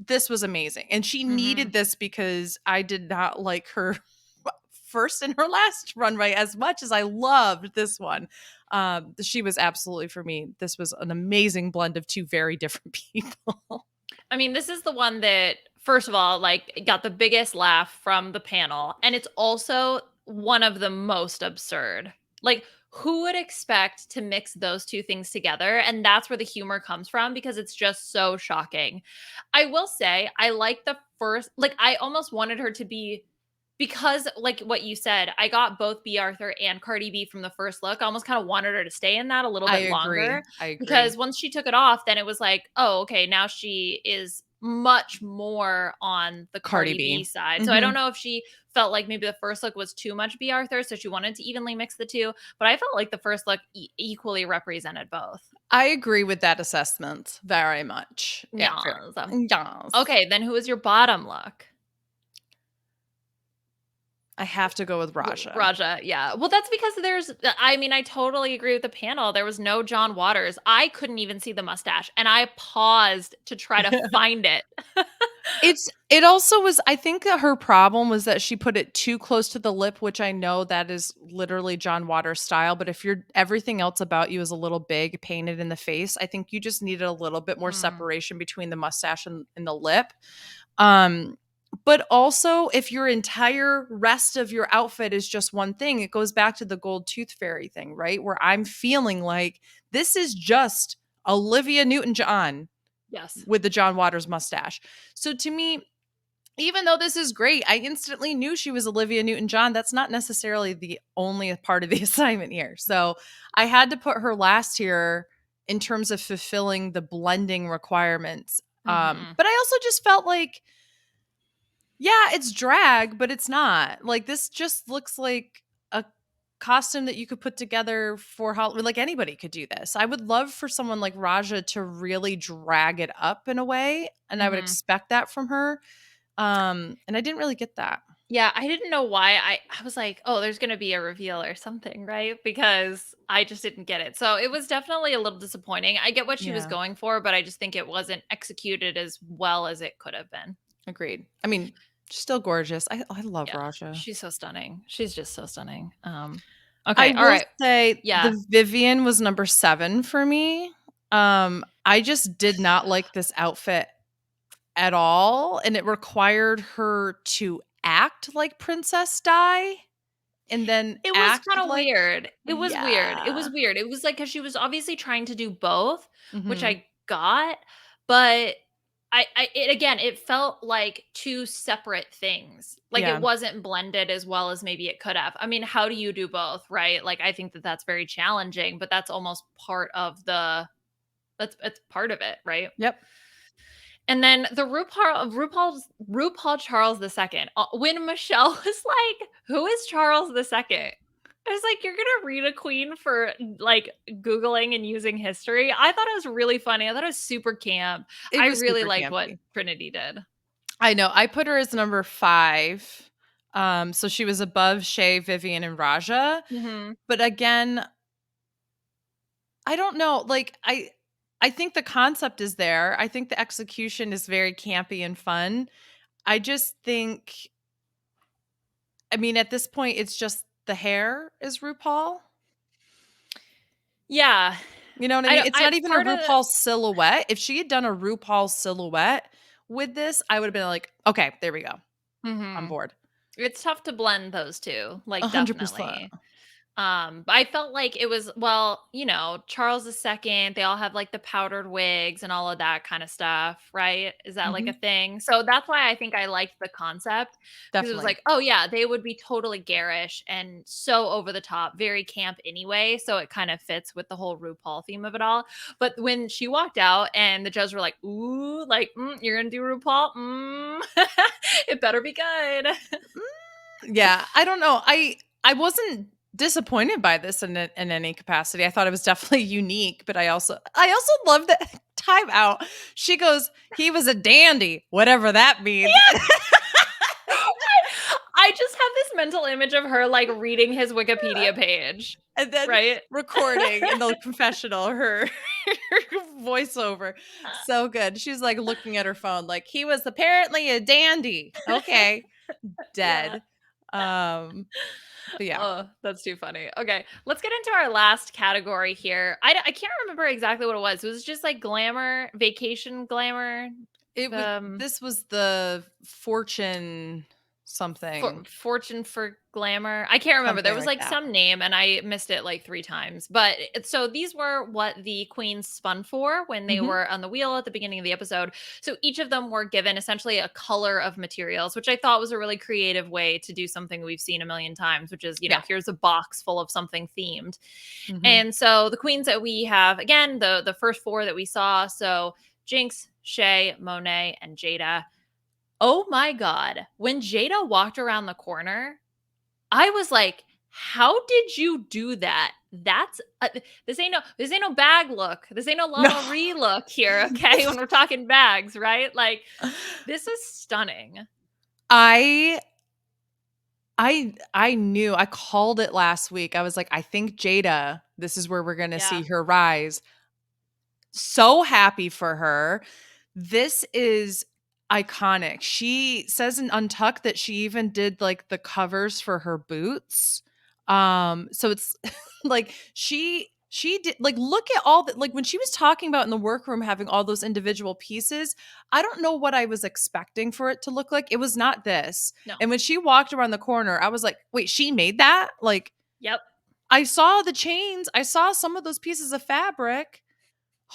This was amazing. And she needed Mhm. this because I did not like her first and her last runway as much as I loved this one. She was absolutely for me. This was an amazing blend of two very different people. I mean, this is the one that, first of all, like got the biggest laugh from the panel. And it's also one of the most absurd. Like, who would expect to mix those two things together? And that's where the humor comes from because it's just so shocking. I will say, I like the first, like, I almost wanted her to be because like what you said, I got both B. Arthur and Cardi B from the first look. I almost kind of wanted her to stay in that a little I bit agree. longer I agree. because once she took it off, then it was like, oh, okay, now she is much more on the Cardi Cardi B. B side. So I don't Mhm. know if she felt like maybe the first look was too much B. Arthur, so she wanted to evenly mix the two. But I felt like the first look equally represented both. I agree with that assessment very much. Yeah. Yes. Yes. Okay, then who is your bottom look? I have to go with Raja. Raja, yeah. Well, that's because I mean, I totally agree with the panel. There was no John Waters. I couldn't even see the mustache, and I paused to try to find it. It also was, I think that her problem was that she put it too close to the lip, which I know that is literally John Waters style, but if you're everything else about you is a little big, painted in the face, I think you just needed a little bit more Mm, separation between the mustache and the lip. Um but also if your entire rest of your outfit is just one thing, it goes back to the gold tooth fairy thing, right? Where I'm feeling like this is just Olivia Newton-John Yes. with the John Waters mustache. So to me, even though this is great, I instantly knew she was Olivia Newton-John. That's not necessarily the only part of the assignment here. So I had to put her last here in terms of fulfilling the blending requirements. But I also just felt like, yeah, it's drag, but it's not. Like, this just looks like a costume that you could put together for Halloween. Like, anybody could do this. I would love for someone like Raja to really drag it up in a way, and I would expect that from her. And I didn't really get that. Yeah, I didn't know why. I was like, "Oh, there's gonna be a reveal or something," right? Because I just didn't get it. So, it was definitely a little disappointing. I get what she was Yeah, going for, but I just think it wasn't executed as well as it could have been. agreed. I mean, she's still gorgeous. I love Yeah, Raja. she's so stunning. She's just so stunning. I Okay, all will right. say Yeah. the Vivian was number 7 for me. I just did not like this outfit at all, and it required her to act like Princess Di and then It was act kinda like, weird. It was weird. It was yeah. weird. It was like, cause she was obviously trying to do both, which Mhm. I got, but it felt like 2 separate things. Like, it Yeah. wasn't blended as well as maybe it could have. I mean, how do you do both, right? Like, I think that that's very challenging, but that's almost part of the that's it's part of it, right? Yep. And then the RuPaul Charles II. When Michelle was like, "Who is Charles II?" I was like, "You're gonna read a queen for like Googling and using history." I thought it was really funny. I thought it was super camp. It I was really super liked what campy. Trinity did. I know. I put her as number 5. So she was above Shay, Vivian, and Raja. Mhm. But again, I don't know. Like, I think the concept is there. I think the execution is very campy and fun. I just think, I mean, at this point, it's just the hair is RuPaul. Yeah. You know what I mean? It's I not even a part of RuPaul silhouette. If she had done a RuPaul silhouette with this, I would have been like, okay, there we go. On Mhm. board. It's tough to blend those 2, like, 100%. definitely. But I felt like it was well, Charles II, they all have like the powdered wigs and all of that kind of stuff, right? Is that like a Hmm. thing? So that's why I think I liked the concept because it was Definitely. like, oh yeah, they would be totally garish and so over the top, very camp anyway. So it kind of fits with the whole RuPaul theme of it all. But when she walked out and the judges were like, ooh, like, you're gonna do RuPaul? It better be good. Yeah, I don't know. I wasn't disappointed by this in any capacity. I thought it was definitely unique, but I also love that time out. She goes, "He was a dandy," whatever that means. I just have this mental image of her like reading his Wikipedia page, And then right? recording in the confessional her voiceover. So good. She's like looking at her phone like, "He was apparently a dandy." Okay. Yeah. Dead. Um, but yeah. Oh, that's too funny. Okay, let's get into our last category here. I can't remember exactly what it was. It was just like glamour, vacation glamour, This was the fortune something, fortune for glamour. I can't remember. There something was like like that. some name and I missed it like 3 times. But so these were what the queens spun for when they Mhm. were on the wheel at the beginning of the episode. So each of them were given essentially a color of materials, which I thought was a really creative way to do something we've seen a million times, which is, Yeah. here's a box full of something themed. Mhm. And so the queens that we have, again, the first 4 that we saw, so Jinx, Shay, Monet, and Jada. Oh my God. When Jada walked around the corner, I was like, how did you do that? This ain't no bag look. This ain't no No. Lana Ree look here, okay? When we're talking bags, right? Like this is stunning. I I knew, I called it last week. I was like, "I think Jada, this is where we're gonna see Yeah. her rise." So happy for her. This is iconic. She says in Untucked that she even did, like, the covers for her boots. So it's like she did, like, look at all the, like, when she was talking about in the workroom having all those individual pieces, I don't know what I was expecting for it to look like. It was not this. No. And when she walked around the corner, I was like, "Wait, she made that?" Like, Yep. I saw the chains, I saw some of those pieces of fabric.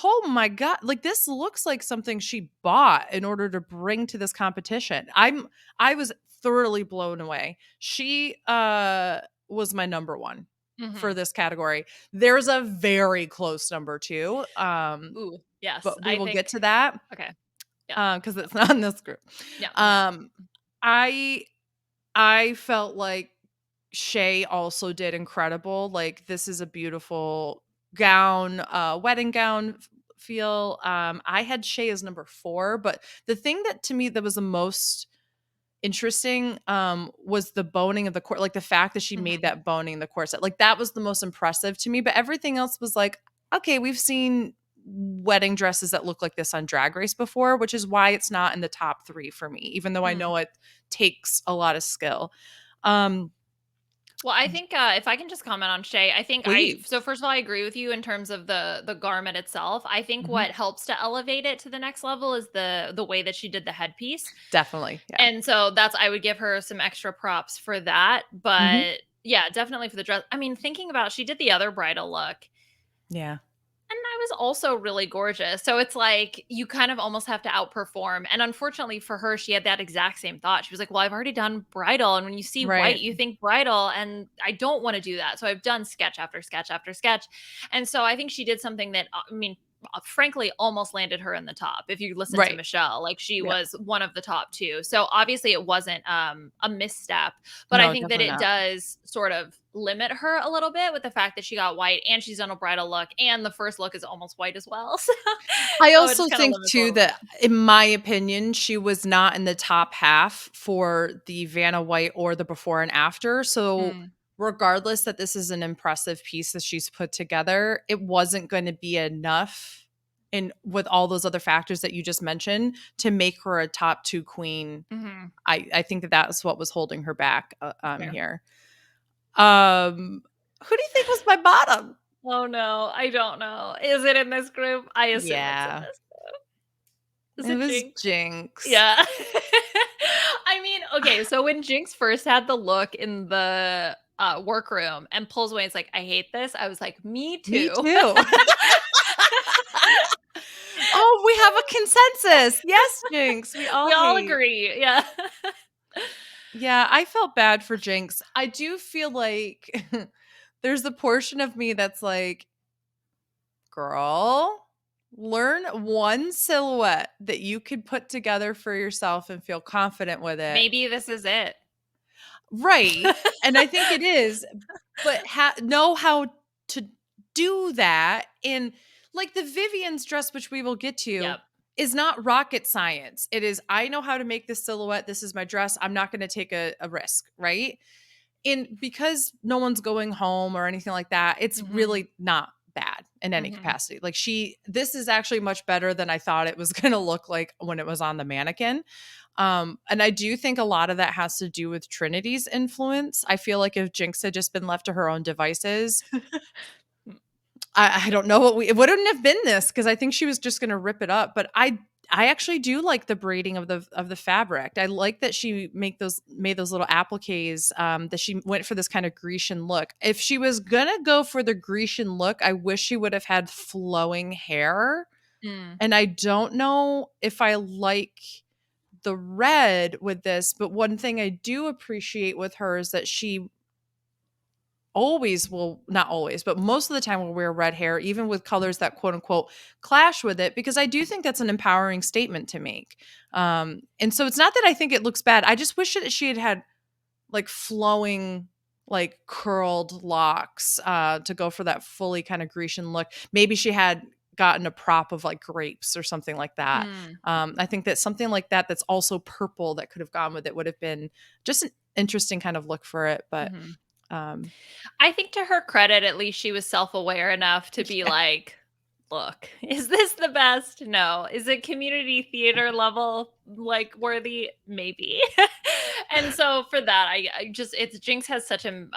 oh my God, like this looks like something she bought in order to bring to this competition. I was thoroughly blown away. She was my number one for Mhm. this category. There's a very close number two. Ooh, yes, But we I will get think to that okay. Yeah. because it's not in this group. Yeah, yeah. Um I I felt like Shay also did incredible. Like this is a beautiful gown, wedding gown feel. I had Shay as number 4, but the thing that to me that was the most interesting was the boning of the corset, like the fact that she made Mhm. that boning in the corset. Like that was the most impressive to me, but everything else was like, okay, we've seen wedding dresses that look like this on Drag Race before, which is why it's not in the top 3 for me, even though I Mm. know it takes a lot of skill. Um Well, I think, if I can just comment on Shay, I think Please. so first of all, I agree with you in terms of the garment itself. I think Mhm. what helps to elevate it to the next level is the way that she did the headpiece. Definitely, yeah. And so that's I would give her some extra props for that, Mhm. but yeah, definitely for the dress. I mean, thinking about she did the other bridal look, Yeah. and I was also really gorgeous. So it's like you kind of almost have to outperform. And unfortunately for her, she had that exact same thought. She was like, "Well, I've already done bridal, and when you see white, Right. you think bridal, and I don't want to do that." So I've done sketch after sketch after sketch. And so I think she did something that I mean, frankly almost landed her in the top. If you listen to Right. Michelle, like she Yeah. was one of the top 2. So obviously it wasn't a misstep, but I No, think that definitely it not. does sort of limit her a little bit with the fact that she got white and she's done a bridal look and the first look is almost white as well. So, I so it just also kind of think limits a too little bit. that, in my opinion, she was not in the top half for the Vanna White or the before and after. So, Mm, regardless that this is an impressive piece that she's put together, it wasn't going to be enough, and with all those other factors that you just mentioned, to make her a top 2 queen. mhm. I think that that's what was holding her back Fair. here. Who do you think was my bottom? Oh no, I don't know. Is it in this group? I assume it's in Yeah, this. Is it it was Jinx? Jinx. Yeah. I mean, okay, so when Jinx first had the look in the workroom and pulls away, it's like, I hate this. I was like, me Me too. too. Oh, we have a consensus. Yes, Jinx. We all We all hate. agree. Yeah. Yeah, I felt bad for Jinx. I do feel like there's a portion of me that's like, girl, learn one silhouette that you could put together for yourself and feel confident with it. Maybe this is it. Right. And I think it is, but know how to do that. And like the Vivian's dress, which we will get to, Yep. is not rocket science. It is, I know how to make this silhouette. This is my dress. I'm not going to take a risk. Right. And because no one's going home or anything like that, it's Mhm. really not bad in any Mhm. capacity. Like this is actually much better than I thought it was going to look like when it was on the mannequin. And I do think a lot of that has to do with Trinity's influence. I feel like if Jinx had just been left to her own devices, I don't know it wouldn't have been this, because I think she was just going to rip it up. But I actually do like the braiding of the fabric. I like that she made those little appliques. That she went for this kind of Grecian look. If she was gonna go for the Grecian look, I wish she would have had flowing hair. Mm. And I don't know if I like the red with this, but one thing I do appreciate with her is that she always will, not always, but most of the time will wear red hair, even with colors that quote unquote clash with it, because I do think that's an empowering statement to make. And so it's not that I think it looks bad. I just wish that she had like flowing, like curled locks to go for that fully kind of Grecian look. Maybe she had gotten a prop of like grapes or something like that. Mm. I think that something like that that's also purple that could have gone with it would have been just an interesting kind of look for it. But Mhm. um, I think to her credit, at least she was self-aware enough to be yeah, like, "Look, is this the best? No. Is it community theater level? like worthy? Maybe. And so for that, I just it's Jinx has such a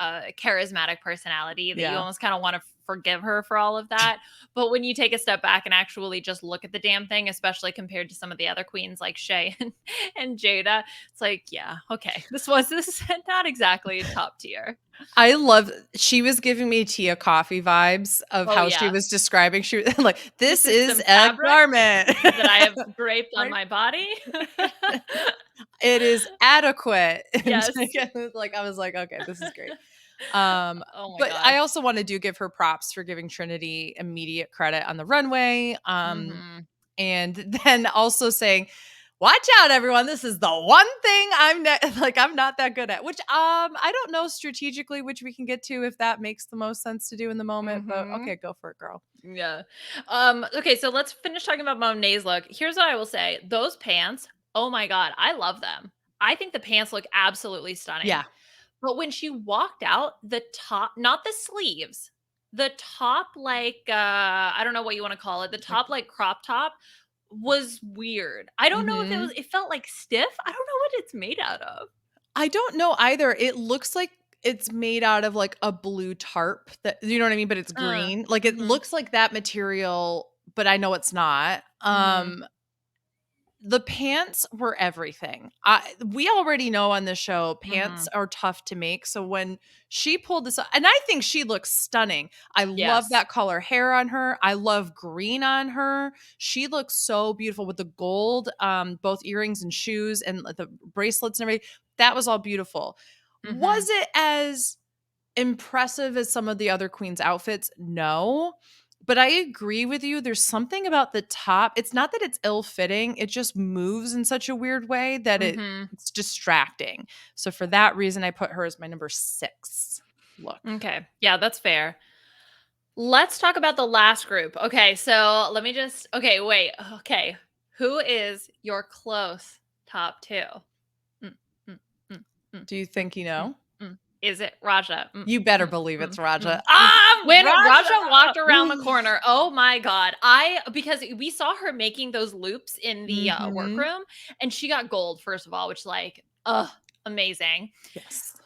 charismatic personality that you Yeah. almost kind of want to forgive her for all of that. But when you take a step back and actually just look at the damn thing, especially compared to some of the other queens like Shay and Jada, it's like, yeah, okay, this is not exactly top tier. I love she was giving me Tia Coffee vibes of Oh how she yeah, was describing she was like, this "This is is some a fabric garment." that I have draped on Right? my body. It is adequate. And Yes. like, I was like, "Okay, this is great." Oh my But I gosh. also wanna do give her props for giving Trinity immediate credit on the runway, Mhm. and then also saying, "Watch out, everyone. This is the one thing like, I'm not that good at," which, I don't know strategically, which we can get to if that makes the most sense to do in the moment, but Mhm. okay, go for it, girl. Yeah. Okay, so let's finish talking about Monet's look. Here's what I will say. Those pants, oh my god, I love them. I think the pants look absolutely stunning. Yeah. But when she walked out, the top, not the sleeves, the top like I don't know what you want to call it, the Like top like crop top was weird. I don't know if mhm. it felt like stiff. I don't know what it's made out of. I don't know either. It looks like it's made out of, like, a blue tarp that you know what I mean, but it's green. Like, it Mhm. looks like that material, but I know it's not. Mhm. The pants were everything. We already know on the show pants Mhm. are tough to make. So when she pulled this, and I think she looks stunning. I love Yes. that color hair on her. I love green on her. She looks so beautiful with the gold, both earrings and shoes and the bracelets and everything. That was all beautiful. Was Mhm. it as impressive as some of the other queens' outfits? No. But I agree with you. There's something about the top. It's not that it's ill-fitting. It just moves in such a weird way that Mhm. it's distracting. So for that reason, I put her as my number 6 look. Okay. Yeah, that's fair. Let's talk about the last group. Okay, so let me just okay, wait. Okay. Who is your close top 2? Mm, mm, mm, mm, Do you mm, think you mm, know? Is it Raja? You better believe it's Raja. When Raja Raja! walked around the corner, oh my god. I because we saw her making those loops in the Mhm. workroom and she got gold first of all, which like, amazing. Yes.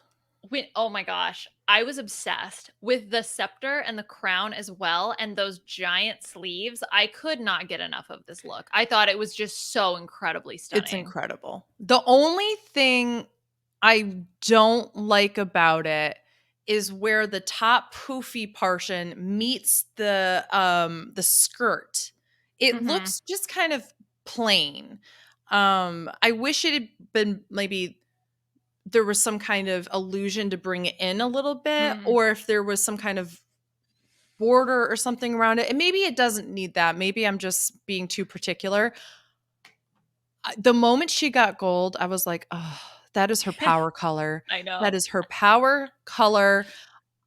Oh my gosh, I was obsessed with the scepter and the crown as well, and those giant sleeves. I could not get enough of this look. I thought it was just so incredibly It's stunning. incredible. The only thing I don't like about it is where the top poofy portion meets the skirt. It Mhm. looks just kind of plain. I wish it had been maybe there was some kind of illusion to bring it in a little bit, Mm. or if there was some kind of border or something around it. And maybe it doesn't need that. Maybe I'm just being too particular. The moment she got gold, I was like, "Oh, that is her power color. I That know. is her power color."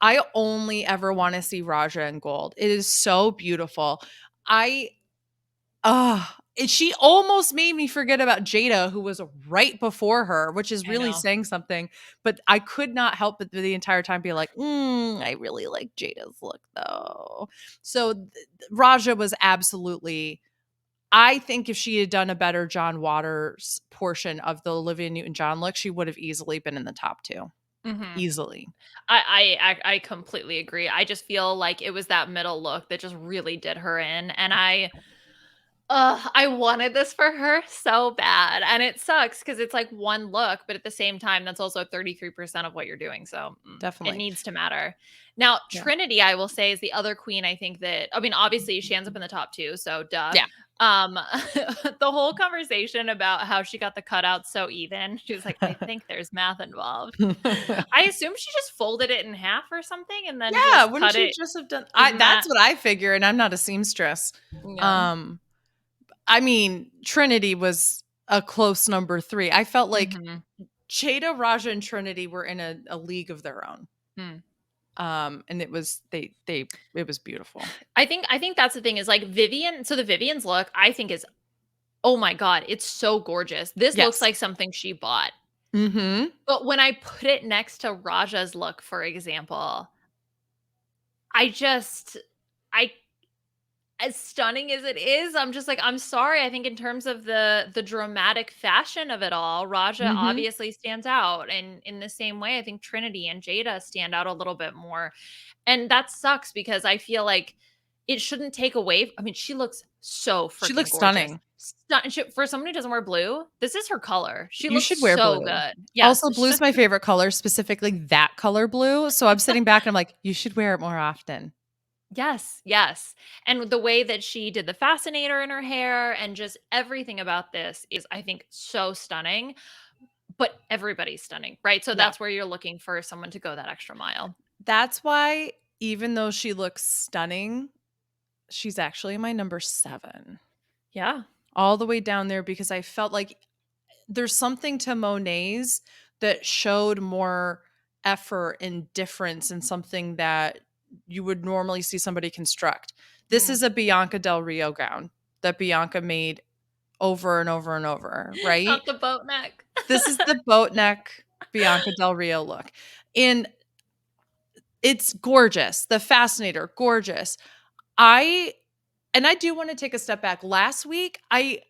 I only ever wanna see Raja in gold. It is so beautiful. I and she almost made me forget about Jada, who was right before her, which is I really know. saying something, but I could not help but the entire time be like, I really like Jada's look, though." So, Raja was absolutely I think if she had done a better John Waters portion of the Olivia Newton-John look, she would have easily been in the top 2. Mhm. Easily. I completely agree. I just feel like it was that middle look that just really did her in, and I wanted this for her so bad, and it sucks because it's like one look, but at the same time, that's also 33% of what you're doing, so, it Definitely. needs to matter. Now, Yeah. Trinity, I will say, is the other queen I think that I mean, obviously, she ends up in the top 2, so duh. Yeah. Um, the whole conversation about how she got the cutout so even, she was like, "I think there's math involved." I assume she just folded it in half or something and then Yeah, just wouldn't cut she it. just have done I Isn't that's that what I figure, and I'm not a seamstress. yeah. Um, I mean, Trinity was a close number 3. I felt like Mhm. Jada, Raja, and Trinity were in a league of their own. Hmm. And it was they it was beautiful. I think that's the thing is like Vivian so the Vivian's look I think is oh my god, it's so gorgeous. This looks Yes. like something she bought. Mhm. But when I put it next to Raja's look, for example, I just I as stunning as it is, I'm just like, I'm sorry. I think in terms of the dramatic fashion of it all, Raja Mhm. obviously stands out. And in the same way, I think Trinity and Jada stand out a little bit more. And that sucks because I feel like it shouldn't take away. I mean, she looks so She freaking looks gorgeous. stunning. For someone who doesn't wear blue, this is her color. She You looks should wear so blue. good. Yes. Also, blue's my favorite color, specifically that color blue, so I'm sitting back and I'm like, "You should wear it more often." Yes, yes. And the way that she did the fascinator in her hair and just everything about this is, I think, so stunning. But everybody's stunning, right? So Yeah. that's where you're looking for someone to go that extra mile. That's why even though she looks stunning, she's actually my number 7. Yeah. All the way down there because I felt like there's something to Monet's that showed more effort and difference in something that you would normally see somebody construct. This Mm. is a Bianca Del Rio gown that Bianca made over and over and over, right? Not the boat neck. This is the boat neck Bianca Del Rio look. And it's gorgeous. The fascinator, gorgeous. I I do want to take a step back. Last week, I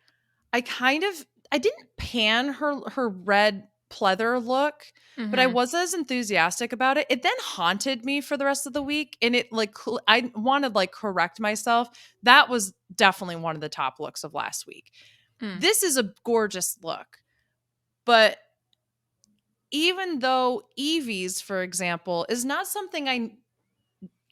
kind of I didn't pan her red pleather look, but I Mhm. was as enthusiastic about it. It then haunted me for the rest of the week, and it like I wanted like correct myself. That was definitely one of the top looks of last week. Mm. This is a gorgeous look, but even though Evie's, for example, is not something I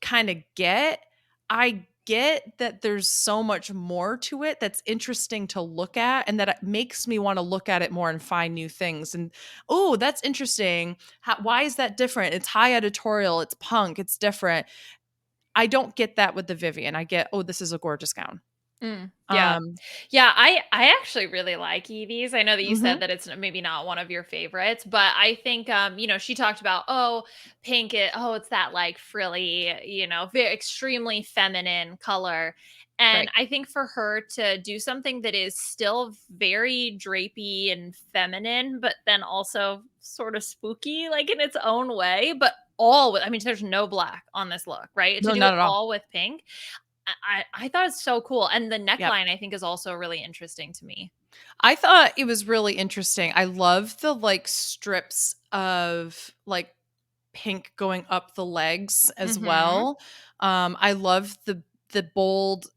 kind of get, I get that there's so much more to it that's interesting to look at and that it makes me want to look at it more and find new things. And oh, that's interesting. Why is that different? It's high editorial, it's punk, it's different. I don't get that with the Vivian. I get, oh, this is a gorgeous gown. Mm, yeah. Um, Yeah, I actually really like Evie's. I know that you said mhm, that it's maybe not one of your favorites, but I think she talked about, oh, pink it's that like frilly, very extremely feminine color. And right. I think for her to do something that is still very drapey and feminine, but then also sort of spooky, like in its own way, but all with, I mean, there's no black on this look, right? To No, do it not at all. all with pink. I thought it's so cool, and the Yep. neckline I think is also really interesting to me. I thought it was really interesting. I love the like strips of like pink going up the legs as Mhm. well. I love the bold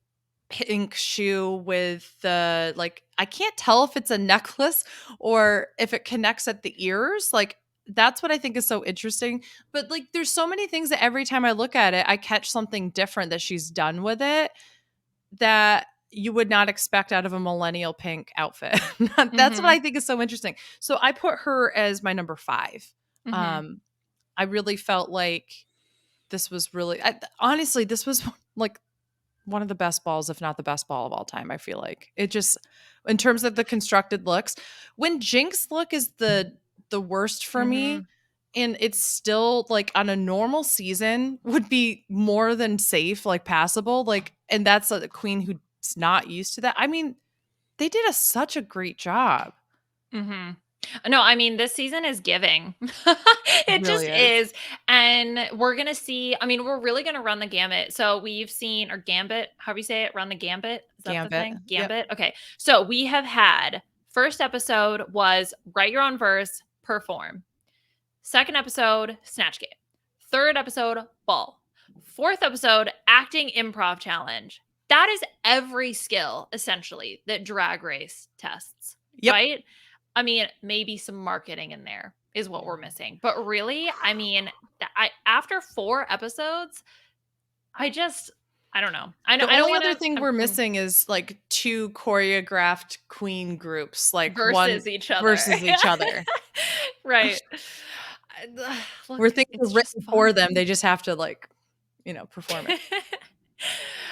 pink shoe with the like I can't tell if it's a necklace or if it connects at the ears. Like that's what I think is so interesting. But like there's so many things that every time I look at it, I catch something different that she's done with it that you would not expect out of a millennial pink outfit. That's what I Mhm. think is so interesting. So I put her as my number 5. Mhm. Um I really felt like this was really honestly this was like one of the best balls, if not the best ball of all time, I feel like. It just in terms of the constructed looks, when Jinx look is the worst for me, Mhm. and it's still like on a normal season would be more than safe, like passable, like and that's a queen who's not used to that. I mean, they did such a great job. Mhm. No, I mean, this season is giving. It It really just is. is, and we're gonna see, I mean, we're really gonna run the gamut. So we've seen, or gambit, how do you say it? Run the gambit? Is that the Gambit. thing? Yep. Gambit? Okay. So we have had, first episode was write your own verse, perform. Second episode, Snatch Game. Third episode, Ball. Fourth episode, Acting Improv Challenge. That is every skill, essentially, that Drag Race tests, Yep. right? I mean, maybe some marketing in there is what we're missing. But really, I mean, after 4 episodes, I don't know. The I don't only want other to thing we're missing is like 2 choreographed queen groups, like one versus each other. versus each other. Right. Look, Where things are it's just written for fun. them, they just have to like, perform it.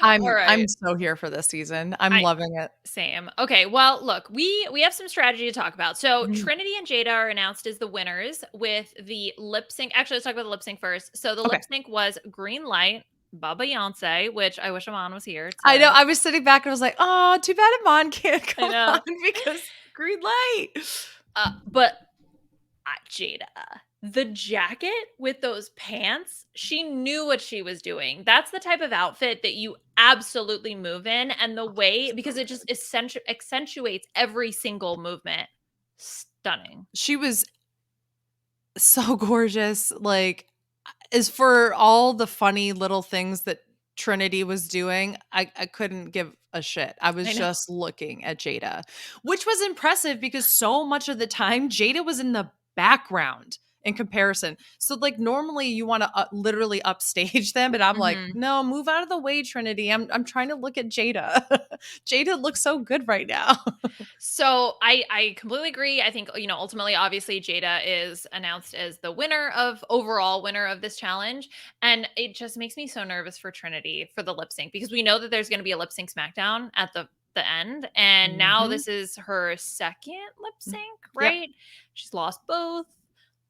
All I'm right. so here for this season. I'm I loving it. Same. Okay, well, look, we have some strategy to talk about. So Mhm. Trinity and Jada are announced as the winners with the lip sync. Actually, let's talk about the lip sync first. So the Okay. lip sync was Green Light by Beyonce, which I wish Aman was here I know, to. I was sitting back and I was like, "Oh, too bad Iman can't I come on know. because green light." But Jada. The jacket with those pants, she knew what she was doing. That's the type of outfit that you absolutely move in, and the way, because it just accentuates every single movement. Stunning. She was so gorgeous. Like, as for all the funny little things that Trinity was doing, I couldn't give a shit. I was I know. just looking at Jada, which was impressive because so much of the time Jada was in the background in comparison. So like normally you want to literally upstage them, but I'm like, Mhm. no, move out of the way, Trinity. I'm trying to look at Jada. Jada looks so good right now. So I completely agree. I think, ultimately, obviously, Jada is announced as the overall winner of this challenge. And it just makes me so nervous for Trinity for the lip sync, because we know that there's going to be a lip sync SmackDown at the end. And now Mhm. this is her second lip Mm. sync, Yep. right? She's lost both.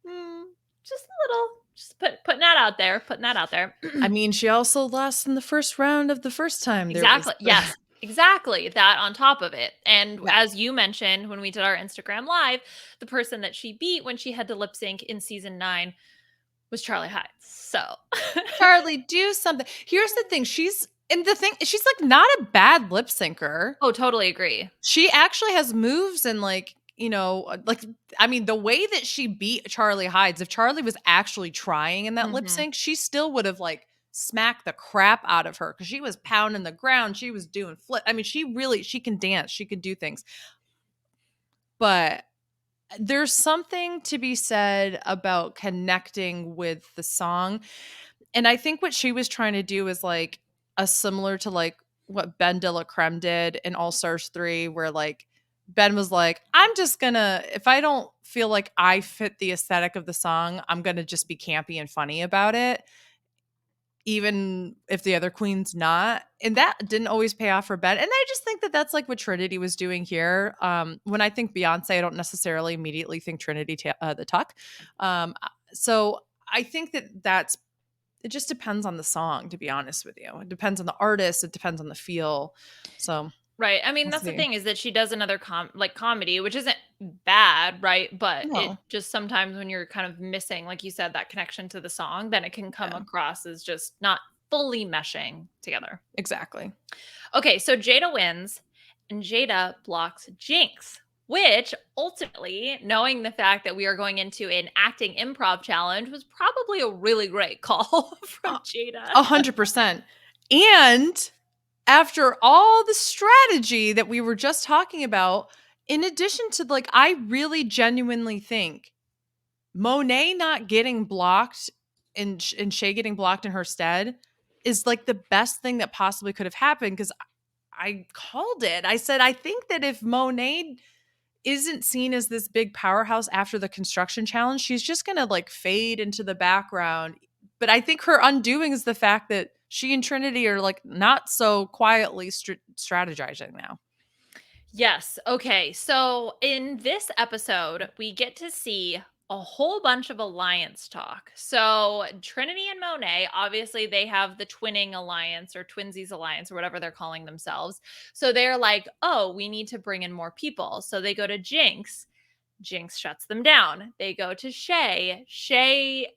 Hmm, just a little, just putting that out there, putting that out there. I mean, she also lost in the first round of the first time there was Exactly. Yes. Exactly. That on top of it. And yeah. as you mentioned when we did our Instagram live, the person that she beat when she had to lip sync in season 9 was Charlie Heights. So, Charlie, do something. Here's the thing, she's like not a bad lip syncer. oh, totally agree. She actually has moves and like, like I mean, the way that she beat Charlie Hides, if Charlie was actually trying in that lip Mhm. sync, she still would have like smacked the crap out of her because she was pounding the ground. She was doing flip. I mean, she can dance, she could do things. But there's something to be said about connecting with the song. And I think what she was trying to do is like a similar to like what Ben de la Creme did in All Stars 3, where like Ben was like, I'm just gonna, if I don't feel like I fit the aesthetic of the song, I'm gonna just be campy and funny about it, even if the other queen's not. And that didn't always pay off for Ben. And I just think that that's like what Trinity was doing here. When I think Beyonce, I don't necessarily immediately think Trinity, the Tuck. So I think that it just depends on the song, to be honest with you. It depends on the artist. It depends on the feel. So Right. I mean, we'll that's the see. thing, is that she does another comedy, which isn't bad, right? But it No. just sometimes when you're kind of missing, like you said, that connection to the song, then it can come Yeah, across as just not fully meshing together. exactly. Okay, so Jada wins, and Jada blocks Jinx, which ultimately, knowing the fact that we are going into an acting improv challenge, was probably a really great call from Uh, Jada. 100%. And after all the strategy that we were just talking about, in addition to like, I really genuinely think Monet not getting blocked and Shay getting blocked in her stead is like the best thing that possibly could have happened because I called it. I said, I think that if Monet isn't seen as this big powerhouse after the construction challenge, she's just going to like fade into the background. But I think her undoing is the fact that she and Trinity are like not so quietly strategizing now. Yes. Okay. So in this episode, we get to see a whole bunch of alliance talk. So Trinity and Monet, obviously, they have the twinning alliance or twinsies alliance or whatever they're calling themselves. So they're like, oh, we need to bring in more people. So they go to Jinx. Jinx shuts them down. They go to Shay. Shay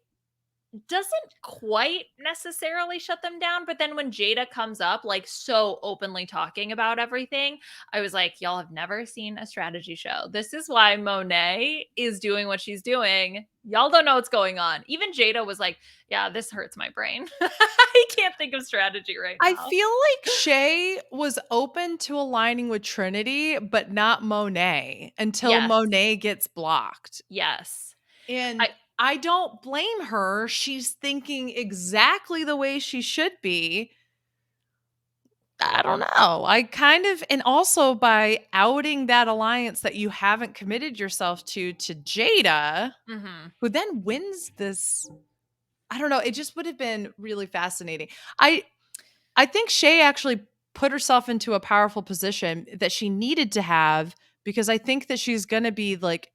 doesn't quite necessarily shut them down, but then when Jada comes up, like so openly talking about everything, I was like, y'all have never seen a strategy show. This is why Monet is doing what she's doing. Y'all don't know what's going on. Even Jada was like, yeah, this hurts my brain. I can't think of strategy right I now. feel like Shay was open to aligning with Trinity, but not Monet until Yes. Monet gets blocked. Yes. I And I don't blame her. She's thinking exactly the way she should be. I don't know. I kind of, and also by outing that alliance that you haven't committed yourself to Jada, mhm. who then wins this. I don't know. It just would have been really fascinating. I I think Shay actually put herself into a powerful position that she needed to have because I think that she's going to be like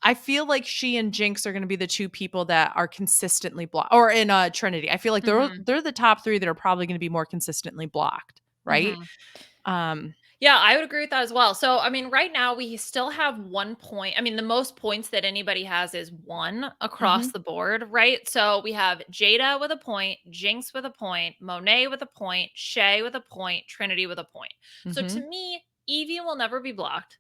I feel like she and Jinx are going to be the two people that are consistently blocked or in Trinity. I feel like they're Mhm. they're the top 3 that are probably going to be more consistently blocked, right? Mhm. Um Yeah, I would agree with that as well. So, I mean, right now we still have 1 point. I mean, the most points that anybody has is 1 across Mhm. the board, right? So, we have Jada with a point, Jinx with a point, Monet with a point, Shay with a point, Trinity with a point. So, to Mhm. me, Evie will never be blocked.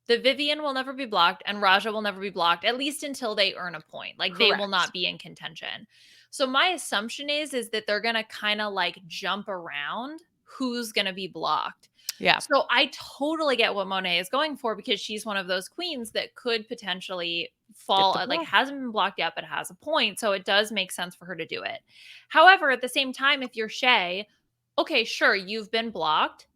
The Vivian will never be blocked and Raja will never be blocked, at least until they earn a point. Like they will Correct. not be in contention. So my assumption is that they're gonna kind of like jump around who's gonna be blocked. Yeah. So I totally get what Monet is going for because she's one of those queens that could potentially Get fall the like block. hasn't been blocked yet, but has a point. So it does make sense for her to do it. However, at the same time, if you're Shay, okay, sure, you've been blocked,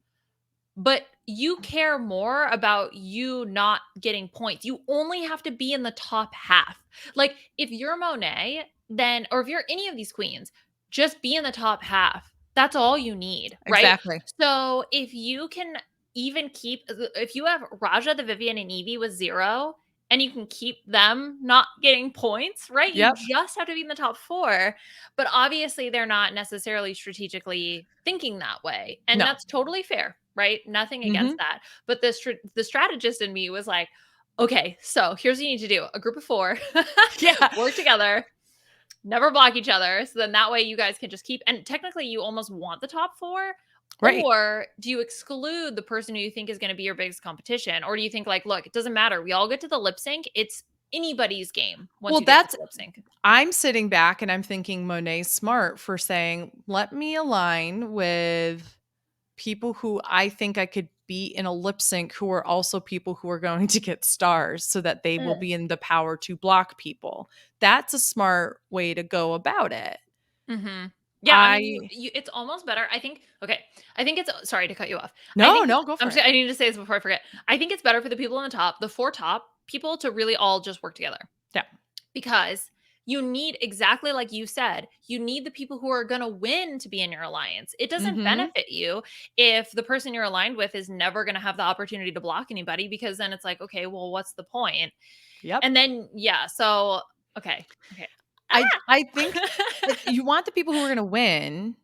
but you care more about you not getting points. You only have to be in the top half. Like if you're Monet, then or if you're any of these queens, just be in the top half. That's all you need, right? Exactly. So if you can even keep if you have Raja, the Vivian, and Evie with 0 and you can keep them not getting points, right? You Yep. just have to be in the top 4. But obviously they're not necessarily strategically thinking that way. And No. that's totally fair, right? Nothing against Mhm. that. But the strategist in me was like, okay, so here's what you need to do: a group of 4, Yeah. work together, never block each other. So then that way you guys can just keep. And technically, you almost want the top 4. Right. Or do you exclude the person who you think is going to be your biggest competition? Or do you think, like, look, it doesn't matter. We all get to the lip sync. It's anybody's game once Well, you get to that's the lip sync. I'm sitting back and I'm thinking Monet's smart for saying, "Let me align with people who I think I could beat in a lip sync who are also people who are going to get stars so that they will Mm. be in the power to block people." That's a smart way to go about it. Mhm. Yeah, I mean, I it's almost better. I think okay. I think it's sorry to cut you off. I No, think it's no, go for it. I need to say this before I forget. I think it's better for the people on the top, the 4 top people to really all just work together. Yeah. Because you need exactly like you said, you need the people who are going to win to be in your alliance. It doesn't Mhm. benefit you if the person you're aligned with is never going to have the opportunity to block anybody because then it's like, okay, well, what's the point? Yep. And then yeah, so okay. Okay. I think Ah! if you want the people who are gonna win,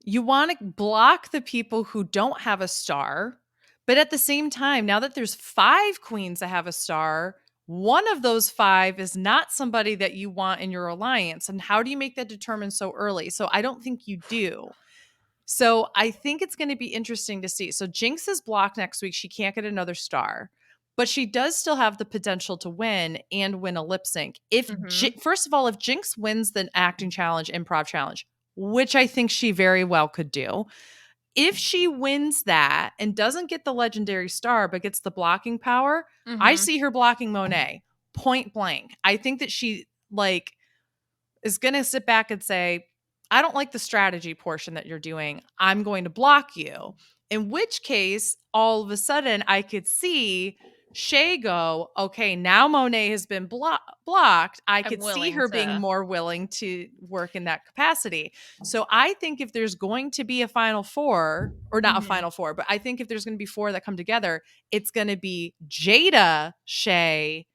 you wanna block the people who don't have a star, but at the same time, now that there's 5 queens that have a star, one of those 5 is not somebody that you want in your alliance, and how do you make that determined so early? So, I don't think you do. So I think it's going to be interesting to see. So Jinx is blocked next week. She can't get another star, but she does still have the potential to win and win a lip sync. Mhm. First of all, if Jinx wins the acting challenge, improv challenge, which I think she very well could do, if she wins that and doesn't get the legendary star but gets the blocking power, I Mhm. see her blocking Monet point blank. I think that she like is going to sit back and say, I don't like the strategy portion that you're doing. I'm going to block you. In which case, all of a sudden, I could see Shay go, okay, now Monet has been blocked. I I'm could see willing her being to. more willing to work in that capacity. So I think if there's going to be a final 4, or not a Mhm. final 4, but I think if there's going to be 4 that come together, it's going to be Jada, Shay,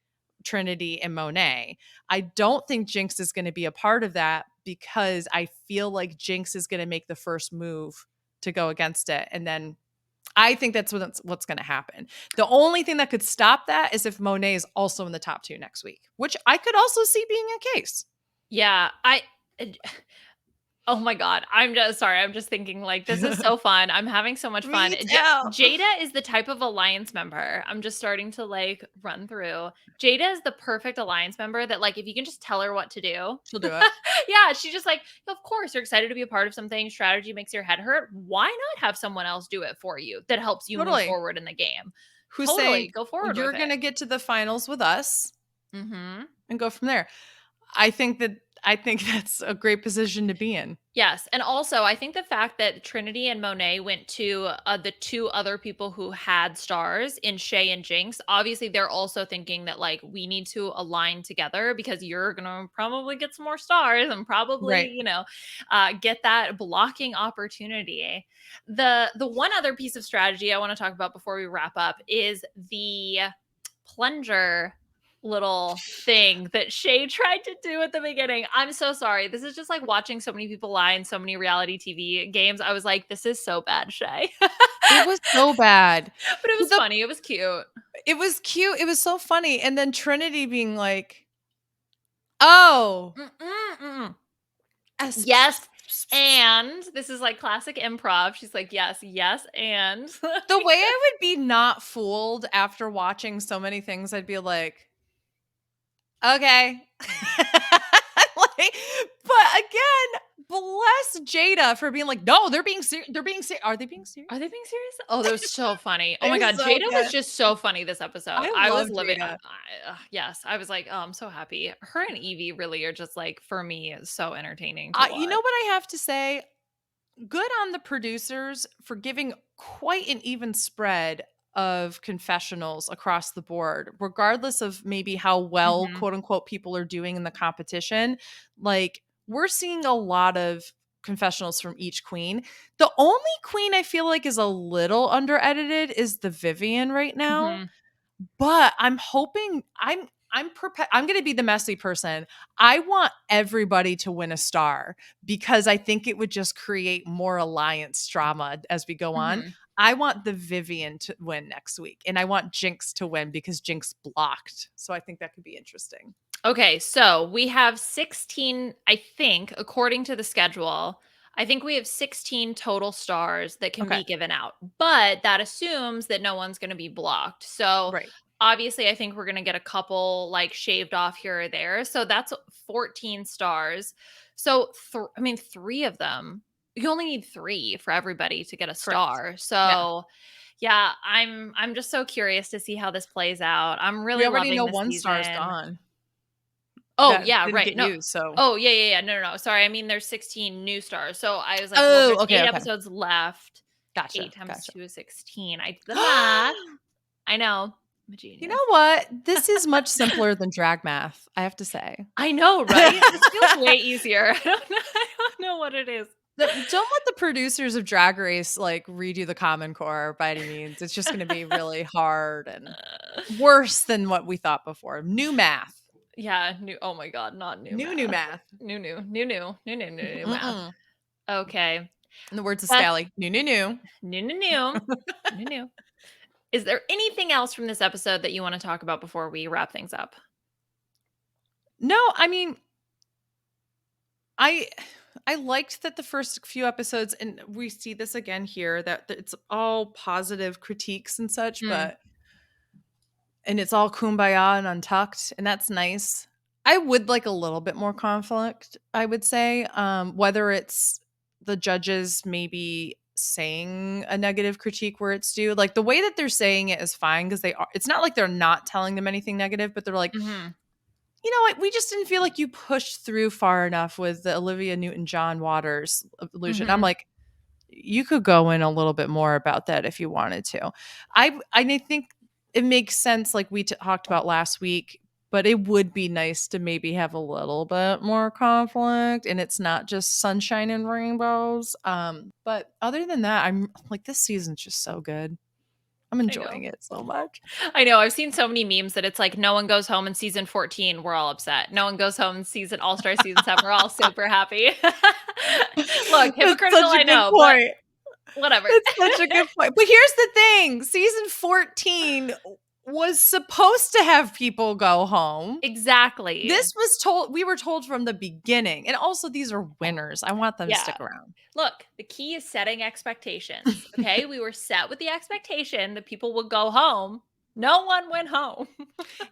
Trinity, and Monet. I don't think Jinx is going to be a part of that because I feel like Jinx is going to make the first move to go against it. And then I think that's what's going to happen. The only thing that could stop that is if Monet is also in the top 2 next week, which I could also see being a case. Yeah, oh my god, I'm just sorry, I'm just thinking, like, this is so fun, I'm having so much fun. Me too. Jada is the type of alliance member I'm just starting to, like, run through. Jada is the perfect alliance member that, like, if you can just tell her what to do. She'll do it. Yeah, she's just like, "Of course, you're excited to be a part of something, strategy makes your head hurt. Why not have someone else do it for you that helps you move Totally. forward in the game?" Who's saying, Totally, go well, forward you're with going it. to get to the finals with us Mhm. and go from there. I think that I think that's a great position to be in. Yes, and also I think the fact that Trinity and Monet went to the 2 other people who had stars in Shay and Jinx, obviously they're also thinking that like we need to align together because you're gonna probably get some more stars and probably Right. get that blocking opportunity. The one other piece of strategy I want to talk about before we wrap up is the plunger little thing that Shay tried to do at the beginning. I'm so sorry. This is just like watching so many people lie in so many reality TV games. I was like, this is so bad, Shay. It was so bad. But it was The funny. It was cute. It was cute. It was so funny. And then Trinity being like, "Oh, Mm-mm-mm. es- Yes. And this is like classic improv. She's like, yes, yes, and the way I would be not fooled after watching so many things, I'd be like, okay. Like, but again, bless Jada for being like, no, they're being serious. They're being serious. Are they being serious? are they being serious? Oh, that was so funny. Oh It my was God. so Jada was good. just so funny this episode. I I was love living. Jada. Yes. I was like, oh, I'm so happy. Her and Evie really are just like, for me, so entertaining to You know watch. what I have to say? Good on the producers for giving quite an even spread of confessionals across the board, regardless of maybe how well, Mhm. quote unquote, people are doing in the competition. Like, we're seeing a lot of confessionals from each queen. The only queen I feel like is a little under edited is the Vivian right now. Mhm. But I'm hoping I'm going to be the messy person. I want everybody to win a star because I think it would just create more alliance drama as we go on. Mhm. I want the Vivian to win next week, and I want Jinx to win because Jinx blocked. So I think that could be interesting. Okay, so we have 16, I think, according to the schedule. I think we have 16 total stars that can Okay. be given out, but that assumes that no one's going to be blocked. So Right. obviously, I think we're going to get a couple like shaved off here or there. So that's 14 stars. So, I mean, three of them, you only need three for everybody to get a Correct. star. Yeah. So, yeah, I'm just so curious to see how this plays out. I'm We really already loving know the one star's season. gone Oh, that yeah, didn't right. get No. used. So, Oh, yeah, yeah, yeah. No, no, no. Sorry. I mean, there's 16 new stars. So I was like, well, oh, there's okay. 8 Okay. episodes left. Gotcha. 8 times Gotcha. 2 is 16. I did the math. I know. I'm a You genius. know what? This is much simpler than drag math, I have to say. I know, right? This feels way easier. I don't know. I don't know what it is. Don't let the producers of Drag Race like redo the Common Core by any means. It's just going to be really hard and worse than what we thought before. New math. Yeah, new. Oh my God, not new New math. math. New math. Mm-mm. Okay. In the words of Beth, Scally, new. new. Is there anything else from this episode that you want to talk about before we wrap things up? No, I mean, I I liked that the first few episodes, and we see this again here, that it's all positive critiques and such, Mm, and it's all kumbaya and untucked, and that's nice. I would like a little bit more conflict, I would say. Whether it's the judges maybe saying a negative critique where it's due. Like the way that they're saying it is fine because they are it's not like they're not telling them anything negative, but they're like, mhm, you know what, we just didn't feel like you pushed through far enough with the Olivia Newton-John Waters illusion. I'm mhm, like, you could go in a little bit more about that if you wanted to. I think it makes sense, like we talked about last week, but it would be nice to maybe have a little bit more conflict, and it's not just sunshine and rainbows. But other than that, I'm like, this season's just so good. I'm I know. enjoying it so much. I know. I've seen so many memes that it's like no one goes home in season 14, we're all upset. No one goes home in season All-Star season 7, we're all super happy. Look, That's hypocritical, such a I good know, but point. whatever. It's such a good point. But here's the thing, season 14 was supposed to have people go home. Exactly. We were told from the beginning. And also, these are winners. I want them to Yeah. stick around. Look, the key is setting expectations. Okay. We were set with the expectation that people would go home. No one went home.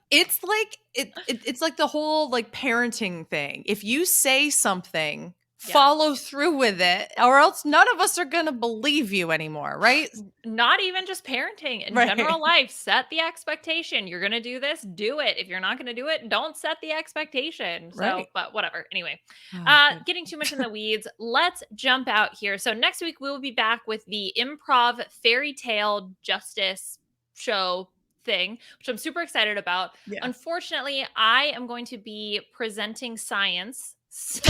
It's like it's like the whole like parenting thing. If you say something, Yeah. follow through with it, or else none of us are gonna believe you anymore, right? Not even just parenting, in Right. general life, set the expectation. You're going to do this, do it. If you're not going to do it, don't set the expectation. So, Right. but whatever. Anyway, Oh, good. getting too much in the weeds, let's jump out here. So, next week we will be back with the improv fairy tale justice show thing, which I'm super excited about. Yeah. Unfortunately, I am going to be presenting science So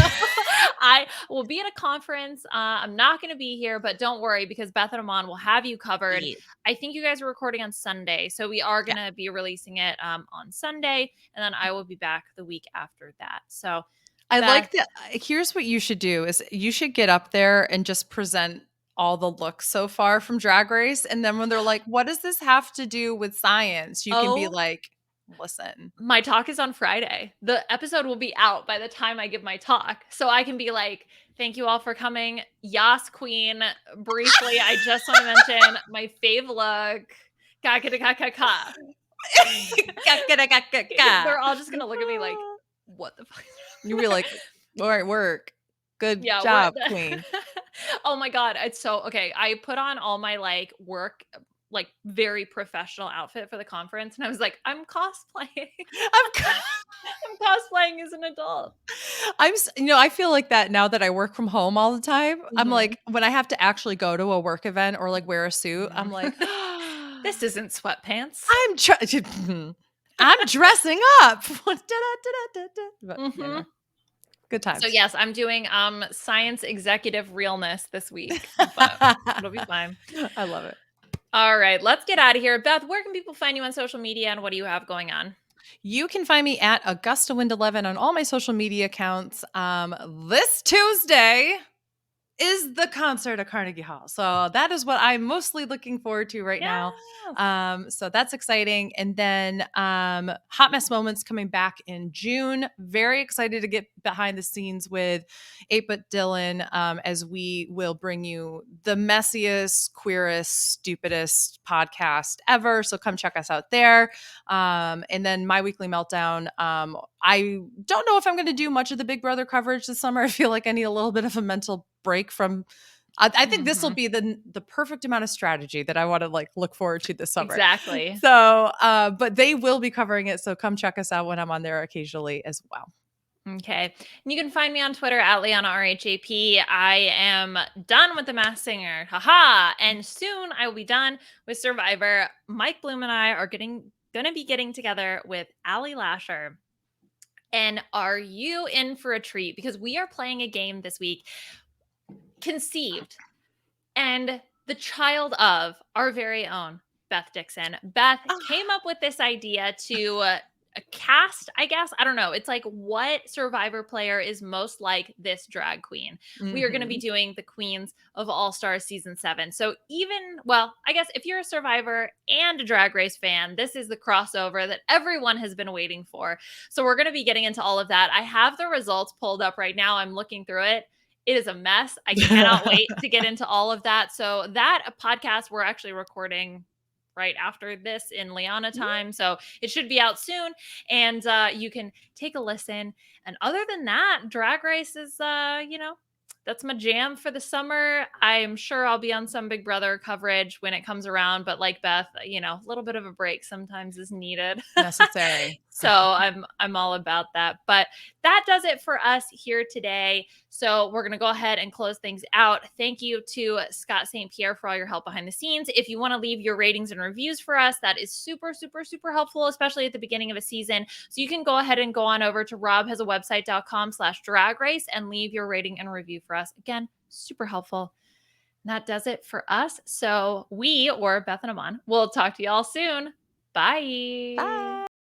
I will be at a conference. I'm not going to be here, but don't worry because Beth and Aman will have you covered. Yeah. I think you guys are recording on Sunday, so we are going to be releasing it on Sunday, and then I will be back the week after that. So I Beth, like the here's what you should do is you should get up there and just present all the looks so far from Drag Race, and then when they're like, "What does this have to do with science?" You can be oh, like, "Listen." my talk is on Friday. The episode will be out by the time I give my talk, so I can be like, "Thank you all for coming, Yas Queen." Briefly, I just want to mention my fave look. Ka ka ka ka ka. They're all just gonna look at me like, "What the fuck?" You be like, "All right, work. Good Yeah, we're job, queen." oh my god, it's so okay. I put on all my like work, like very professional outfit for the conference, and I was like, I'm cosplaying. I'm I'm cosplaying as an adult. I feel like that now that I work from home all the time. I'm Mhm. like, when I have to actually go to a work event or like wear a suit, I'm like, This isn't sweatpants. I'm I'm dressing up. But Mhm. good So times. yes, I'm doing science executive realness this week, but it'll be fine. I love it. All right, let's get out of here. Beth, where can people find you on social media and what do you have going on? You can find me at Augusta Wind 11 on all my social media accounts. This Tuesday is the concert at Carnegie Hall. So that is what I'm mostly looking forward to right now. Yes. So that's exciting. And then Hot Mess Moments coming back in June. Very excited to get behind the scenes with 8-Bit Dylan as we will bring you the messiest, queerest, stupidest podcast ever. So come check us out there. And then My Weekly Meltdown. I don't know if I'm going to do much of the Big Brother coverage this summer. I feel like I need a little bit of a mental break from. I think this will Mhm. be the perfect amount of strategy that I want to like look forward to this summer. Exactly. So, but they will be covering it. So come check us out when I'm on there occasionally as well. Okay. And you can find me on Twitter at Liana RHAP. I am done with The Masked Singer. Haha. And soon I will be done with Survivor. Mike Bloom and I are gonna be getting together with Ali Lasher. And are you in for a treat? Because we are playing a game this week, conceived and the child of our very own Beth Dixon. Beth came up with this idea to a cast, I guess. I don't know. It's like what Survivor player is most like this drag queen. We are going to be Mhm. doing the Queens of All Stars season 7. So even, well, I guess if you're a Survivor and a Drag Race fan, this is the crossover that everyone has been waiting for. So we're going to be getting into all of that. I have the results pulled up right now. I'm looking through it. It is a mess. I cannot wait to get into all of that. So that a podcast we're actually recording right after this in Liana time. So it should be out soon and you can take a listen. And other than that, Drag Race is that's my jam for the summer. I'm sure I'll be on some Big Brother coverage when it comes around, but like Beth, a little bit of a break sometimes is needed. Necessary. So I'm all about that. But that does it for us here today. So we're going to go ahead and close things out. Thank you to Scott St. Pierre for all your help behind the scenes. If you want to leave your ratings and reviews for us, that is super, super, super helpful, especially at the beginning of a season. So you can go ahead and go on over to robhasawebsite.com/drag race and leave your rating and review for us. Again, super helpful. And that does it for us. So we, or Beth and Aman, will talk to y'all soon. Bye. Bye.